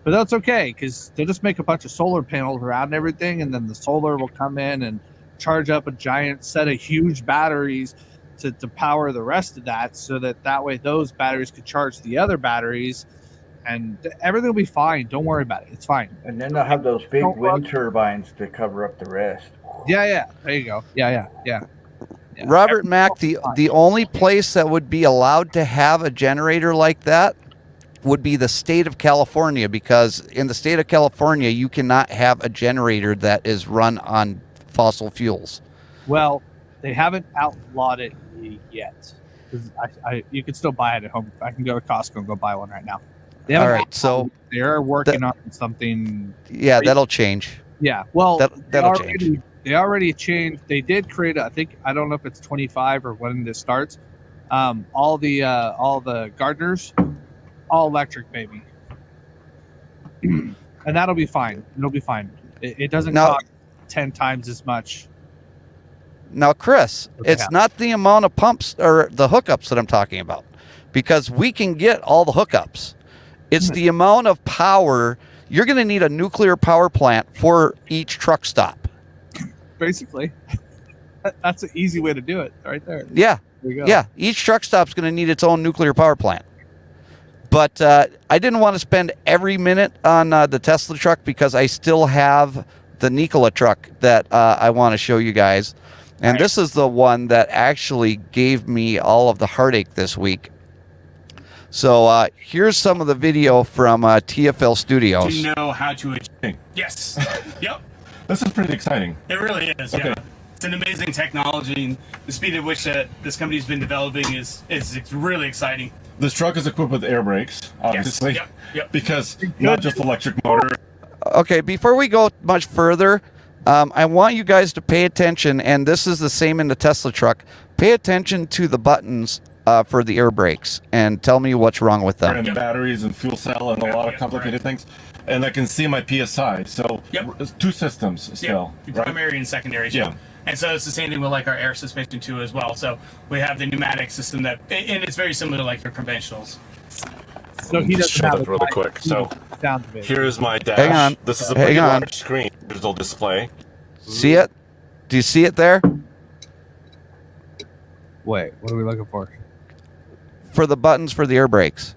But that's okay, because they'll just make a bunch of solar panels around and everything, and then the solar will come in and charge up a giant set of huge batteries to power the rest of that, so that way those batteries could charge the other batteries, and everything will be fine. Don't worry about it. It's fine. And then they'll have those big wind turbines to cover up the rest. Yeah. There you go. Yeah. Robert Mack, the only place that would be allowed to have a generator like that would be the state of California, because in the state of California, you cannot have a generator that is run on fossil fuels. Well, they haven't outlawed it yet. 'Cause you can still buy it at home. I can go to Costco and go buy one right now. All right, so they're working on something. Yeah, that'll change. Yeah, well, that'll change. They already changed. They did create. I don't know if it's 25 or when this starts. All the gardeners, all electric, baby, and that'll be fine. It'll be fine. It doesn't cost 10 times as much. Now, Chris, it's not the amount of pumps or the hookups that I'm talking about, because we can get all the hookups. It's the amount of power. You're going to need a nuclear power plant for each truck stop. Basically, that's an easy way to do it, right there. Yeah, there you go. Yeah. Each truck stop's going to need its own nuclear power plant. But I didn't want to spend every minute on the Tesla truck because I still have the Nikola truck that I want to show you guys. And this is the one that actually gave me all of the heartache this week. So here's some of the video from TFL Studios. To know how to achieve. Yes. Yep. This is pretty exciting. It really is. Okay. Yeah. It's an amazing technology, and the speed at which this company's been developing is really exciting. This truck is equipped with air brakes, obviously. Yes. Yep. Because not just electric motor. Okay, before we go much further, I want you guys to pay attention, and this is the same in the Tesla truck. Pay attention to the buttons for the air brakes and tell me what's wrong with them. And batteries and fuel cell and a lot of complicated things. And I can see my PSI. So it's two systems still. Yep. Right? Primary and secondary. Yeah. And so it's the same thing with like our air suspension too as well. So we have the pneumatic system and it's very similar to like your conventionals. So he doesn't show have that really quick. So here's my dash. Hang on. This is a Hang pretty on. large screen digital display. See it? Do you see it there? Wait, what are we looking for? For the buttons for the air brakes.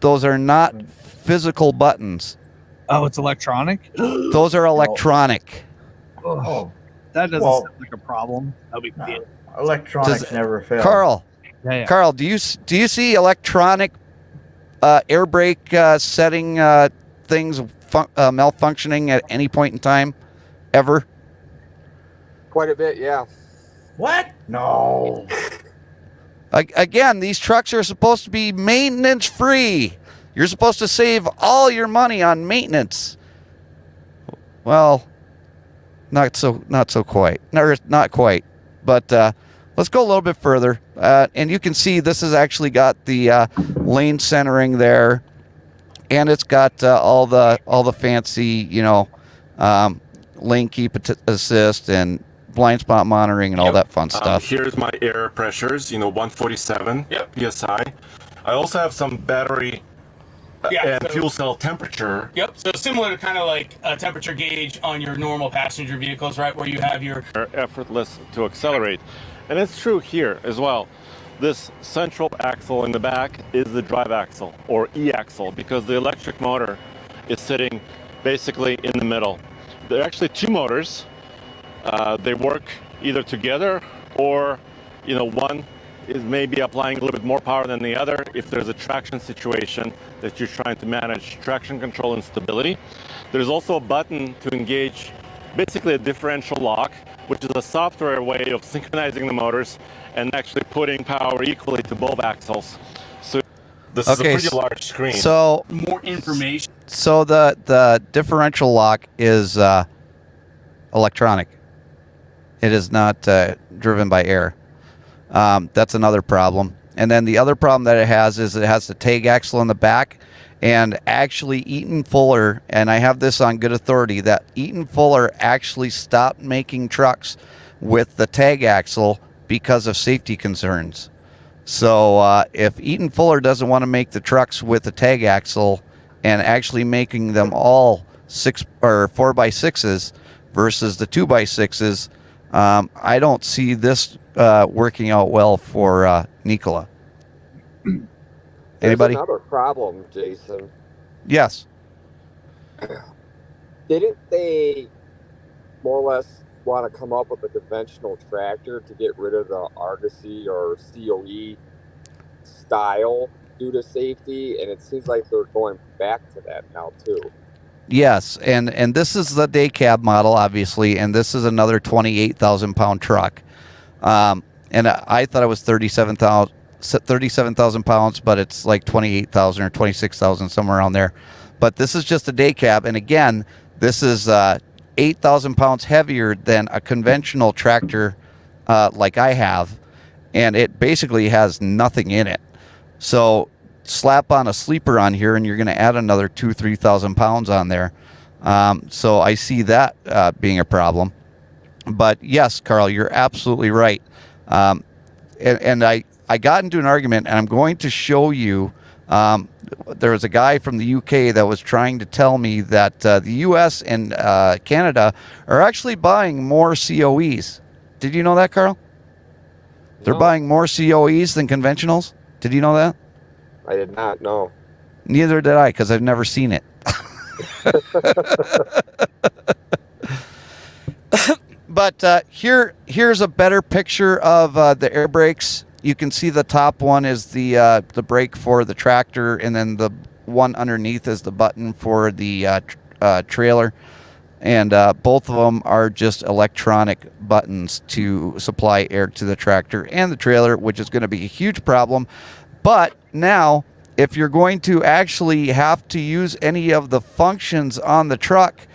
Those are not physical buttons. Oh, it's electronic? Those are electronic. Oh, that doesn't sound like a problem. No big deal. Electronics never fail. Carl, Yeah. Carl, do you see electronic air brake setting things malfunctioning at any point in time, ever? Quite a bit, yeah. What? No. Again, these trucks are supposed to be maintenance free. You're supposed to save all your money on maintenance. Well, not quite. Not quite. But let's go a little bit further. And you can see this has actually got the lane centering there, and it's got all the fancy, lane keep assist and blind spot monitoring and all that fun stuff. Here's my air pressures, 147 PSI. I also have some battery and fuel cell temperature. Yep. So similar to kind of like a temperature gauge on your normal passenger vehicles, right? Where you have your effortless to accelerate. And it's true here as well. This central axle in the back is the drive axle or E-axle because the electric motor is sitting basically in the middle. There are actually two motors. They work either together or, one is maybe applying a little bit more power than the other if there's a traction situation that you're trying to manage traction control and stability. There's also a button to engage basically a differential lock, which is a software way of synchronizing the motors and actually putting power equally to both axles. So this is a pretty large screen. So more information. So the differential lock is electronic. It is not driven by air. That's another problem. And then the other problem that it has is it has the tag axle in the back. And actually Eaton Fuller, and I have this on good authority, that Eaton Fuller actually stopped making trucks with the tag axle because of safety concerns. So if Eaton Fuller doesn't want to make the trucks with the tag axle and actually making them all 4x6s versus the 2x6s, I don't see this working out well for Nikola. Anybody? There's another problem, Jason. Yes. Didn't they more or less want to come up with a conventional tractor to get rid of the Argosy or COE style due to safety? And it seems like they're going back to that now too. Yes, and this is the day cab model, obviously, and this is another 28,000 pound truck. And I thought it was 37,000 pounds, but it's like 28,000 or 26,000, somewhere around there. But this is just a day cab. And again, this is 8,000 pounds heavier than a conventional tractor like I have. And it basically has nothing in it. So slap on a sleeper on here and you're going to add another 3,000 pounds on there. So I see that being a problem. But yes, Carl, you're absolutely right. And I got into an argument, and I'm going to show you. There was a guy from the UK that was trying to tell me that the US and Canada are actually buying more COEs. Did you know that, Carl? They're buying more COEs than conventionals. Did you know that? I did not know. Neither did I, because I've never seen it. But here's a better picture of the air brakes. You can see the top one is the brake for the tractor, and then the one underneath is the button for the trailer. And both of them are just electronic buttons to supply air to the tractor and the trailer, which is going to be a huge problem. But now, if you're going to actually have to use any of the functions on the truck,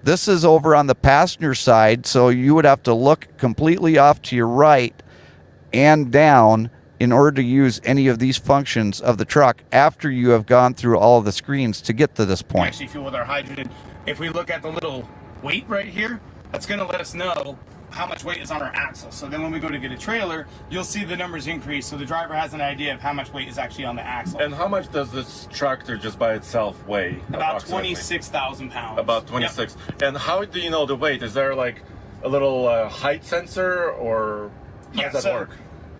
this is over on the passenger side, so you would have to look completely off to your right and down in order to use any of these functions of the truck after you have gone through all of the screens to get to this point. Actually fuel with our hydrogen. If we look at the little weight right here, that's going to let us know how much weight is on our axle. So then when we go to get a trailer, you'll see the numbers increase, so the driver has an idea of how much weight is actually on the axle. And how much does this tractor just by itself weigh? About 26,000 pounds. About 26. Yep. And how do you know the weight? Is there like a little height sensor, or how does that work?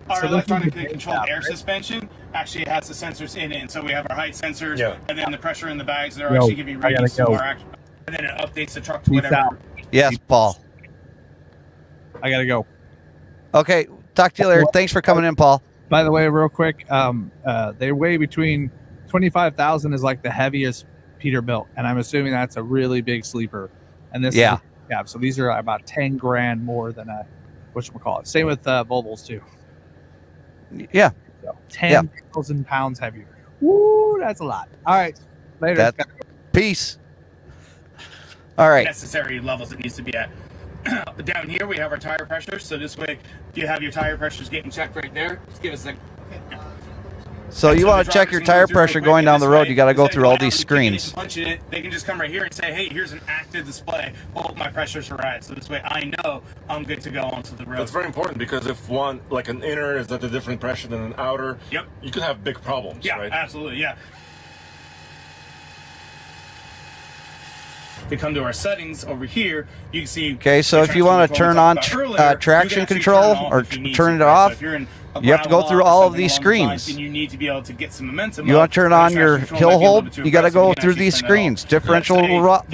Our electronically controlled air suspension actually has the sensors in it, and so we have our height sensors, and then the pressure in the bags that are actually giving readings to our action, and then it updates the truck to whatever. Yes, Paul. I gotta go. Okay, talk to you later. Thanks for coming in, Paul. By the way, real quick, they weigh between 25,000 is like the heaviest Peterbilt, and I'm assuming that's a really big sleeper. And this, is so these are about 10 grand more than a whatchamacallit. Same with Volvos too. Yeah, so 10,000 pounds heavier. Woo, that's a lot. All right, later. Peace. All right. Necessary levels it needs to be at. Down here we have our tire pressure, so this way if you have your tire pressures getting checked right there, just give us a So you want to check your tire pressure going down the road, you got to go through all these screens. Punching it, they can just come right here and say, hey, here's an active display. Oh, my pressures are right. So this way I know I'm good to go onto the road. That's very important, because if one, like an inner is at a different pressure than an outer, you could have big problems, right? Absolutely, If we come to our settings over here, you can see. Okay, so if you want to turn on traction control or turn it off, you have to go through all of these screens. And you need to be able to get some momentum. You want to turn on your hill hold, you got to go through these screens. Differential lock,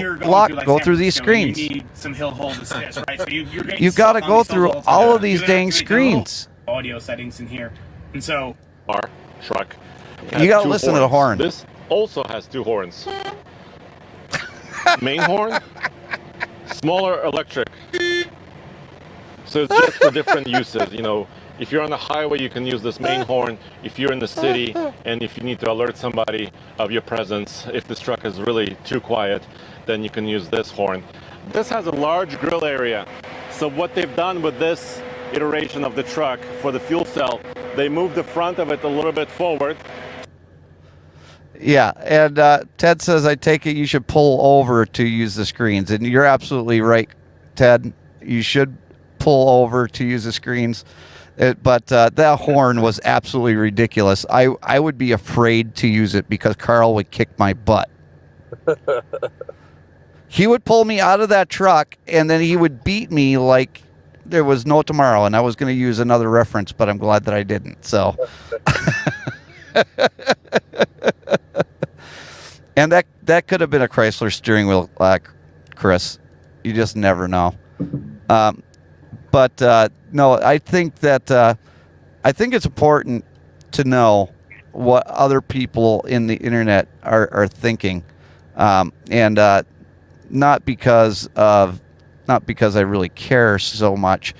go through these screens. You need some hill hold assist, right? So you got to go through all of these dang screens. Audio settings in here, and so our truck. You got to listen to the horn. This also has 2 horns. Main horn, smaller electric. So it's just for different uses. You know, if you're on the highway, you can use this main horn. If you're in the city and if you need to alert somebody of your presence, if this truck is really too quiet, then you can use this horn. This has a large grill area. So what they've done with this iteration of the truck for the fuel cell, they moved the front of it a little bit forward. Yeah, and Ted says, I take it you should pull over to use the screens. And you're absolutely right, Ted. You should pull over to use the screens. But that horn was absolutely ridiculous. I would be afraid to use it because Carl would kick my butt. He would pull me out of that truck, and then he would beat me like there was no tomorrow. And I was going to use another reference, but I'm glad that I didn't. So... And that could have been a Chrysler steering wheel, Chris. You just never know. But no, I think that I think it's important to know what other people in the internet are thinking, and not because I really care so much.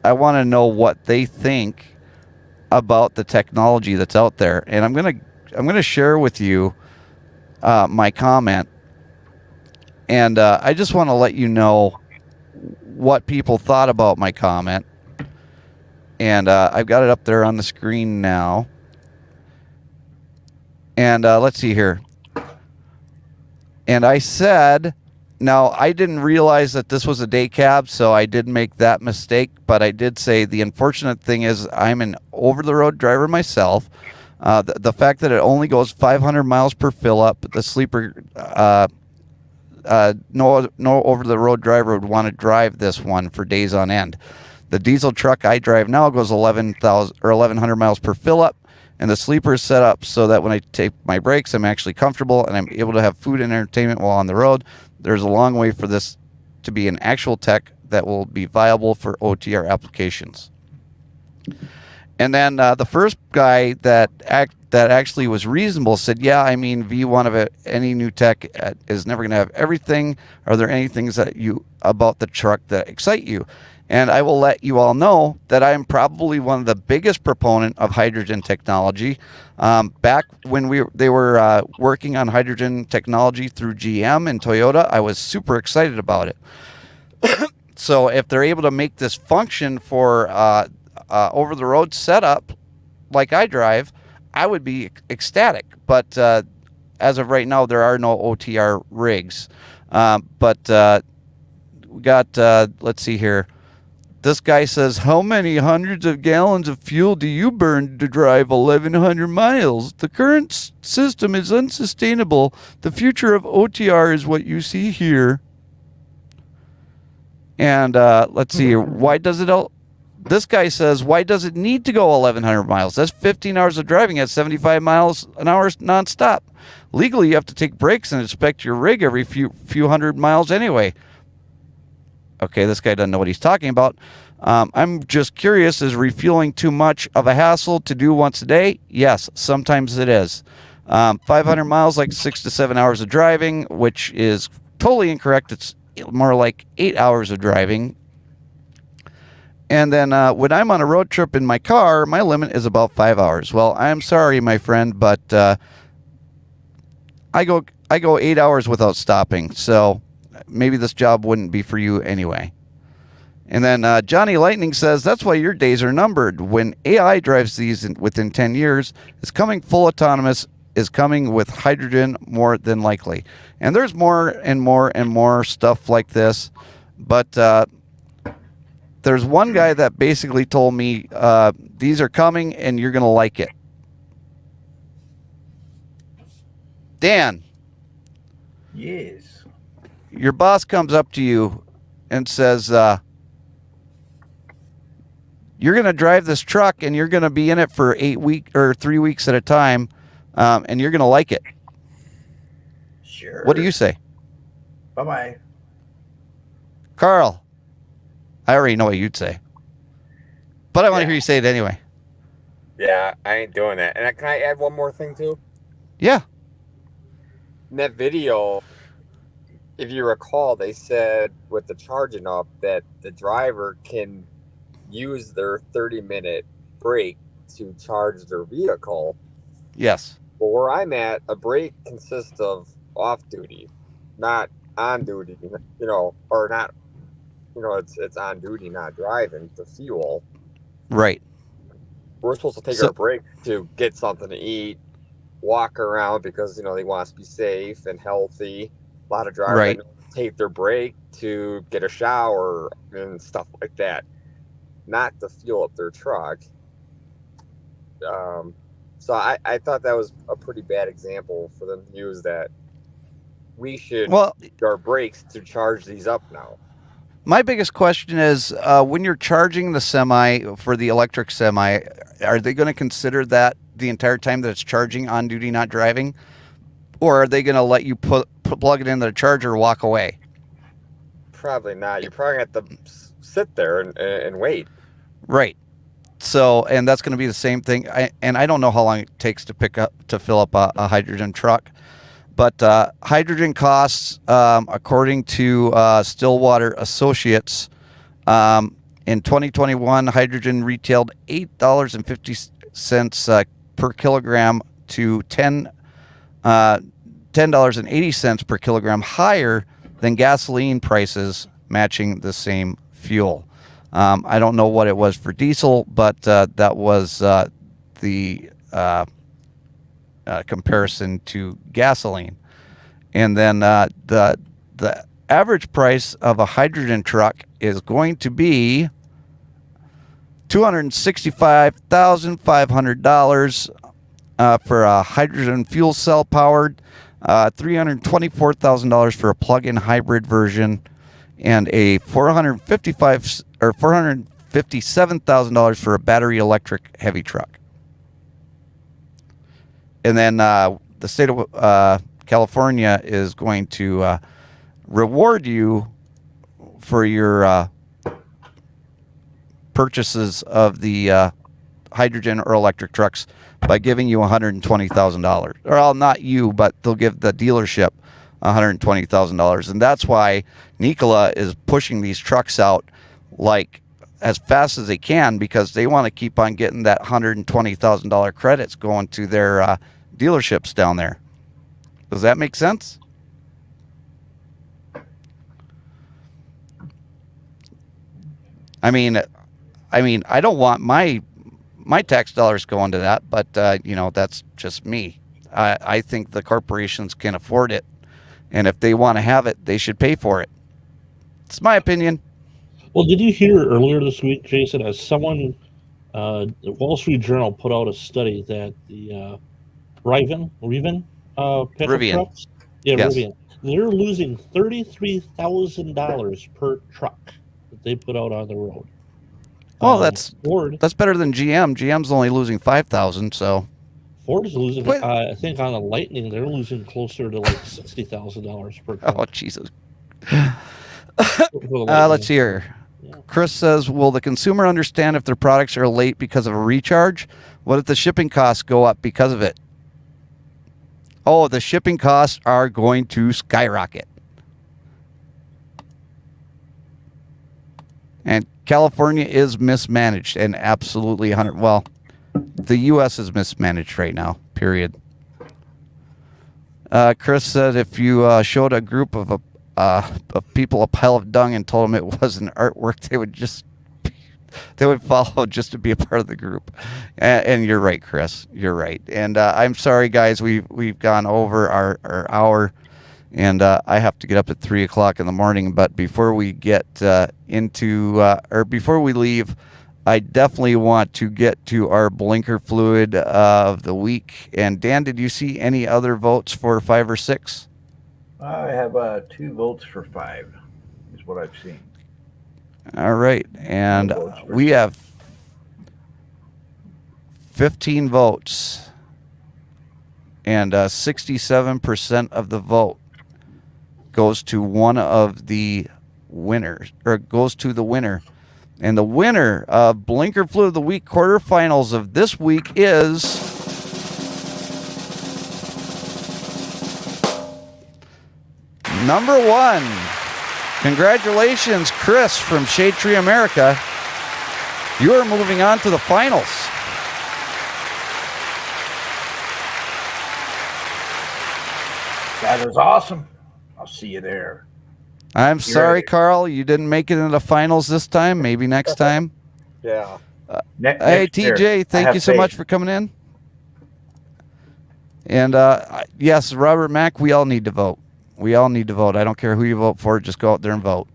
I want to know what they think about the technology that's out there, and I'm gonna share with you my comment, and I just want to let you know what people thought about my comment, and I've got it up there on the screen now, and let's see here, and I said. Now, I didn't realize that this was a day cab, so I did make that mistake, but I did say the unfortunate thing is I'm an over-the-road driver myself. The fact that it only goes 500 miles per fill-up, the sleeper, no over-the-road driver would want to drive this one for days on end. The diesel truck I drive now goes 1,100 miles per fill-up, and the sleeper is set up so that when I take my brakes, I'm actually comfortable and I'm able to have food and entertainment while on the road. There's a long way for this to be an actual tech that will be viable for OTR applications. And then the first guy that actually was reasonable said, yeah, I mean, V1 of any new tech is never going to have everything. Are there any things about the truck that excite you? And I will let you all know that I am probably one of the biggest proponent of hydrogen technology. Back when they were working on hydrogen technology through GM and Toyota, I was super excited about it. So if they're able to make this function for over-the-road setup like I drive, I would be ecstatic. But as of right now, there are no OTR rigs. But we got, let's see here. This guy says, how many hundreds of gallons of fuel do you burn to drive 1,100 miles? The current system is unsustainable. The future of OTR is what you see here. And let's see here. Why does it all... This guy says, why does it need to go 1,100 miles? That's 15 hours of driving at 75 miles an hour nonstop. Legally, you have to take breaks and inspect your rig every few hundred miles anyway. Okay, this guy doesn't know what he's talking about. I'm just curious, is refueling too much of a hassle to do once a day? Yes, sometimes it is. 500 miles, like 6 to 7 hours of driving, which is totally incorrect. It's more like 8 hours of driving. And then when I'm on a road trip in my car, my limit is about 5 hours. Well, I'm sorry, my friend, but I go 8 hours without stopping. So maybe this job wouldn't be for you anyway. And then Johnny Lightning says, that's why your days are numbered. When AI drives these within 10 years, it's coming full autonomous, is coming with hydrogen more than likely. And there's more and more and more stuff like this. But there's one guy that basically told me, these are coming and you're going to like it. Dan. Yes. Your boss comes up to you and says, you're going to drive this truck and you're going to be in it for 3 weeks at a time, and you're going to like it. Sure. What do you say? Bye-bye. Carl, I already know what you'd say, but I want to hear you say it anyway. Yeah, I ain't doing that. And can I add one more thing too? Yeah. In that video, if you recall, they said with the charging up that the driver can use their 30-minute break to charge their vehicle. Yes. Well, where I'm at, a break consists of off duty, not on duty, or not, it's on duty, not driving to fuel. Right. We're supposed to take our break to get something to eat, walk around because, they want us to be safe and healthy. A lot of drivers take their break to get a shower and stuff like that, not to fuel up their truck. So I thought that was a pretty bad example for them to use, that we should use our brakes to charge these up now. My biggest question is, when you're charging the semi for the electric semi, are they going to consider that the entire time that it's charging on duty, not driving? Or are they going to let you plug it into the charger and walk away? Probably not. You're probably going to have to sit there and wait. Right. So, and that's going to be the same thing. I don't know how long it takes to fill up a hydrogen truck, but hydrogen costs, according to Stillwater Associates, In 2021, hydrogen retailed $8.50 per kilogram to $10.80 per kilogram higher than gasoline prices matching the same fuel. I don't know what it was for diesel, but that was the comparison to gasoline. And then the average price of a hydrogen truck is going to be $265,500 for a hydrogen fuel cell powered, $324,000 for a plug-in hybrid version, and a $457,000 for a battery electric heavy truck. And then the state of California is going to reward you for your purchases of the hydrogen or electric trucks by giving you $120,000. Or well, not you, but they'll give the dealership $120,000. And that's why Nikola is pushing these trucks out like as fast as they can, because they want to keep on getting that $120,000 credits going to their dealerships down there. Does that make sense? I mean, I don't want my tax dollars going to that, but that's just me. I think the corporations can afford it, and if they want to have it, they should pay for it. It's my opinion. Well, did you hear earlier this week, Jason, as someone, the Wall Street Journal put out a study that the Rivian pickup trucks, yes. Rivian, they're losing $33,000 per truck that they put out on the road. Well, that's Ford. That's better than GM. GM's only losing $5,000. So Ford is losing. I think on the Lightning, they're losing closer to like $60,000 per truck. Oh, Jesus. Let's see here. Chris says, will the consumer understand if their products are late because of a recharge? What if the shipping costs go up because of it? Oh, the shipping costs are going to skyrocket. And California is mismanaged, and absolutely 100. Well, the U.S. is mismanaged right now, period. Chris said if you showed a group of people a pile of dung and told them it wasn't artwork, they would follow just to be a part of the group. And you're right, Chris. You're right. And I'm sorry, guys. We've gone over our hour, and I have to get up at 3 o'clock in the morning. But before we get before we leave, I definitely want to get to our blinker fluid of the week. And Dan, did you see any other votes for 5 or 6? I have 2 votes for 5, is what I've seen. All right, and we have 15 votes, and 67% of the vote goes to one of the winners, or goes to the winner. And the winner of Blinker Fluid of the Week quarterfinals of this week is number 1. Congratulations, Chris from Shade Tree America. You are moving on to the finals. That is awesome. I'll see you there. I'm sorry, Carl, you didn't make it into the finals this time. Maybe next time. Yeah. Hey, TJ, thank you so much for coming in. And yes, Robert Mack, we all need to vote. We all need to vote. I don't care who you vote for. Just go out there and vote.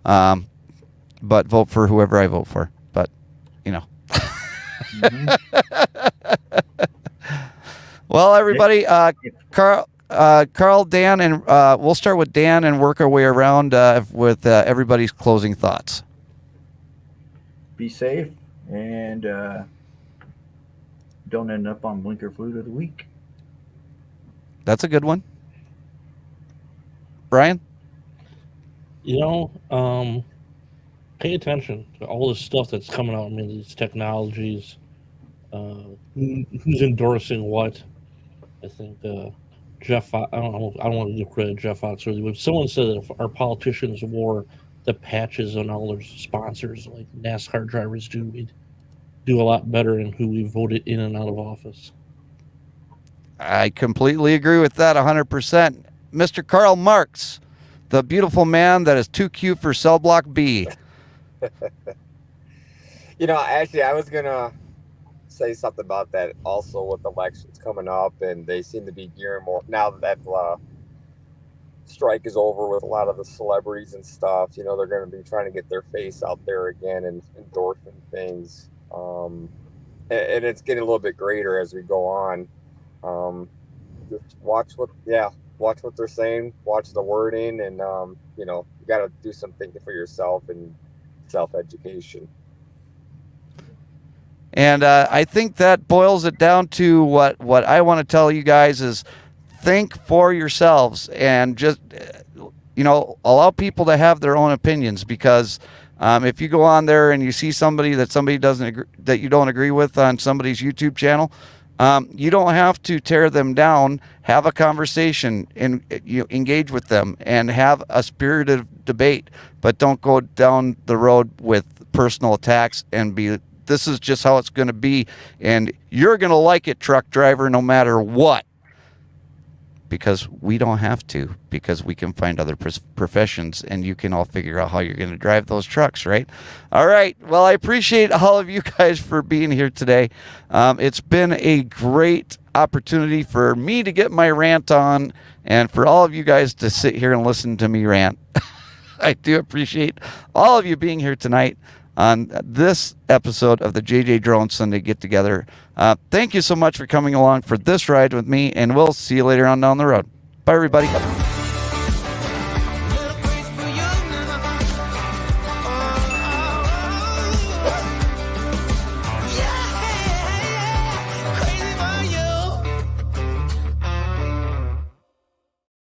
But vote for whoever I vote for. But, Well, everybody, Carl, Dan, and we'll start with Dan and work our way around with everybody's closing thoughts. Be safe and don't end up on Blinker Fluid of the Week. That's a good one. Brian? Pay attention to all this stuff that's coming out. I mean, these technologies, who's endorsing what. I think Jeff, I don't want to give credit to Jeff Foxworthy, but someone said that if our politicians wore the patches on all their sponsors like NASCAR drivers do. We'd do a lot better in who we voted in and out of office. I completely agree with that 100%. Mr. Karl Marx, the beautiful man that is too cute for cell block B. Actually, I was going to say something about that also with elections coming up, and they seem to be gearing more now that strike is over with a lot of the celebrities and stuff. They're going to be trying to get their face out there again and endorsing things. And it's getting a little bit greater as we go on. Just watch what they're saying, watch the wording, and you got to do some thinking for yourself and self-education. And I think that boils it down to what I want to tell you guys is think for yourselves and just, allow people to have their own opinions, because if you go on there and you see somebody that that you don't agree with on somebody's YouTube channel, you don't have to tear them down. Have a conversation and engage with them and have a spirited debate, but don't go down the road with personal attacks and this is just how it's going to be, and you're going to like it, truck driver, no matter what. Because we don't have to, because we can find other professions, and you can all figure out how you're going to drive those trucks, right? All right. Well, I appreciate all of you guys for being here today. It's been a great opportunity for me to get my rant on, and for all of you guys to sit here and listen to me rant. I do appreciate all of you being here tonight on this episode of the JJ Drones Sunday Get Together. Thank you so much for coming along for this ride with me, and we'll see you later on down the road. Bye, everybody.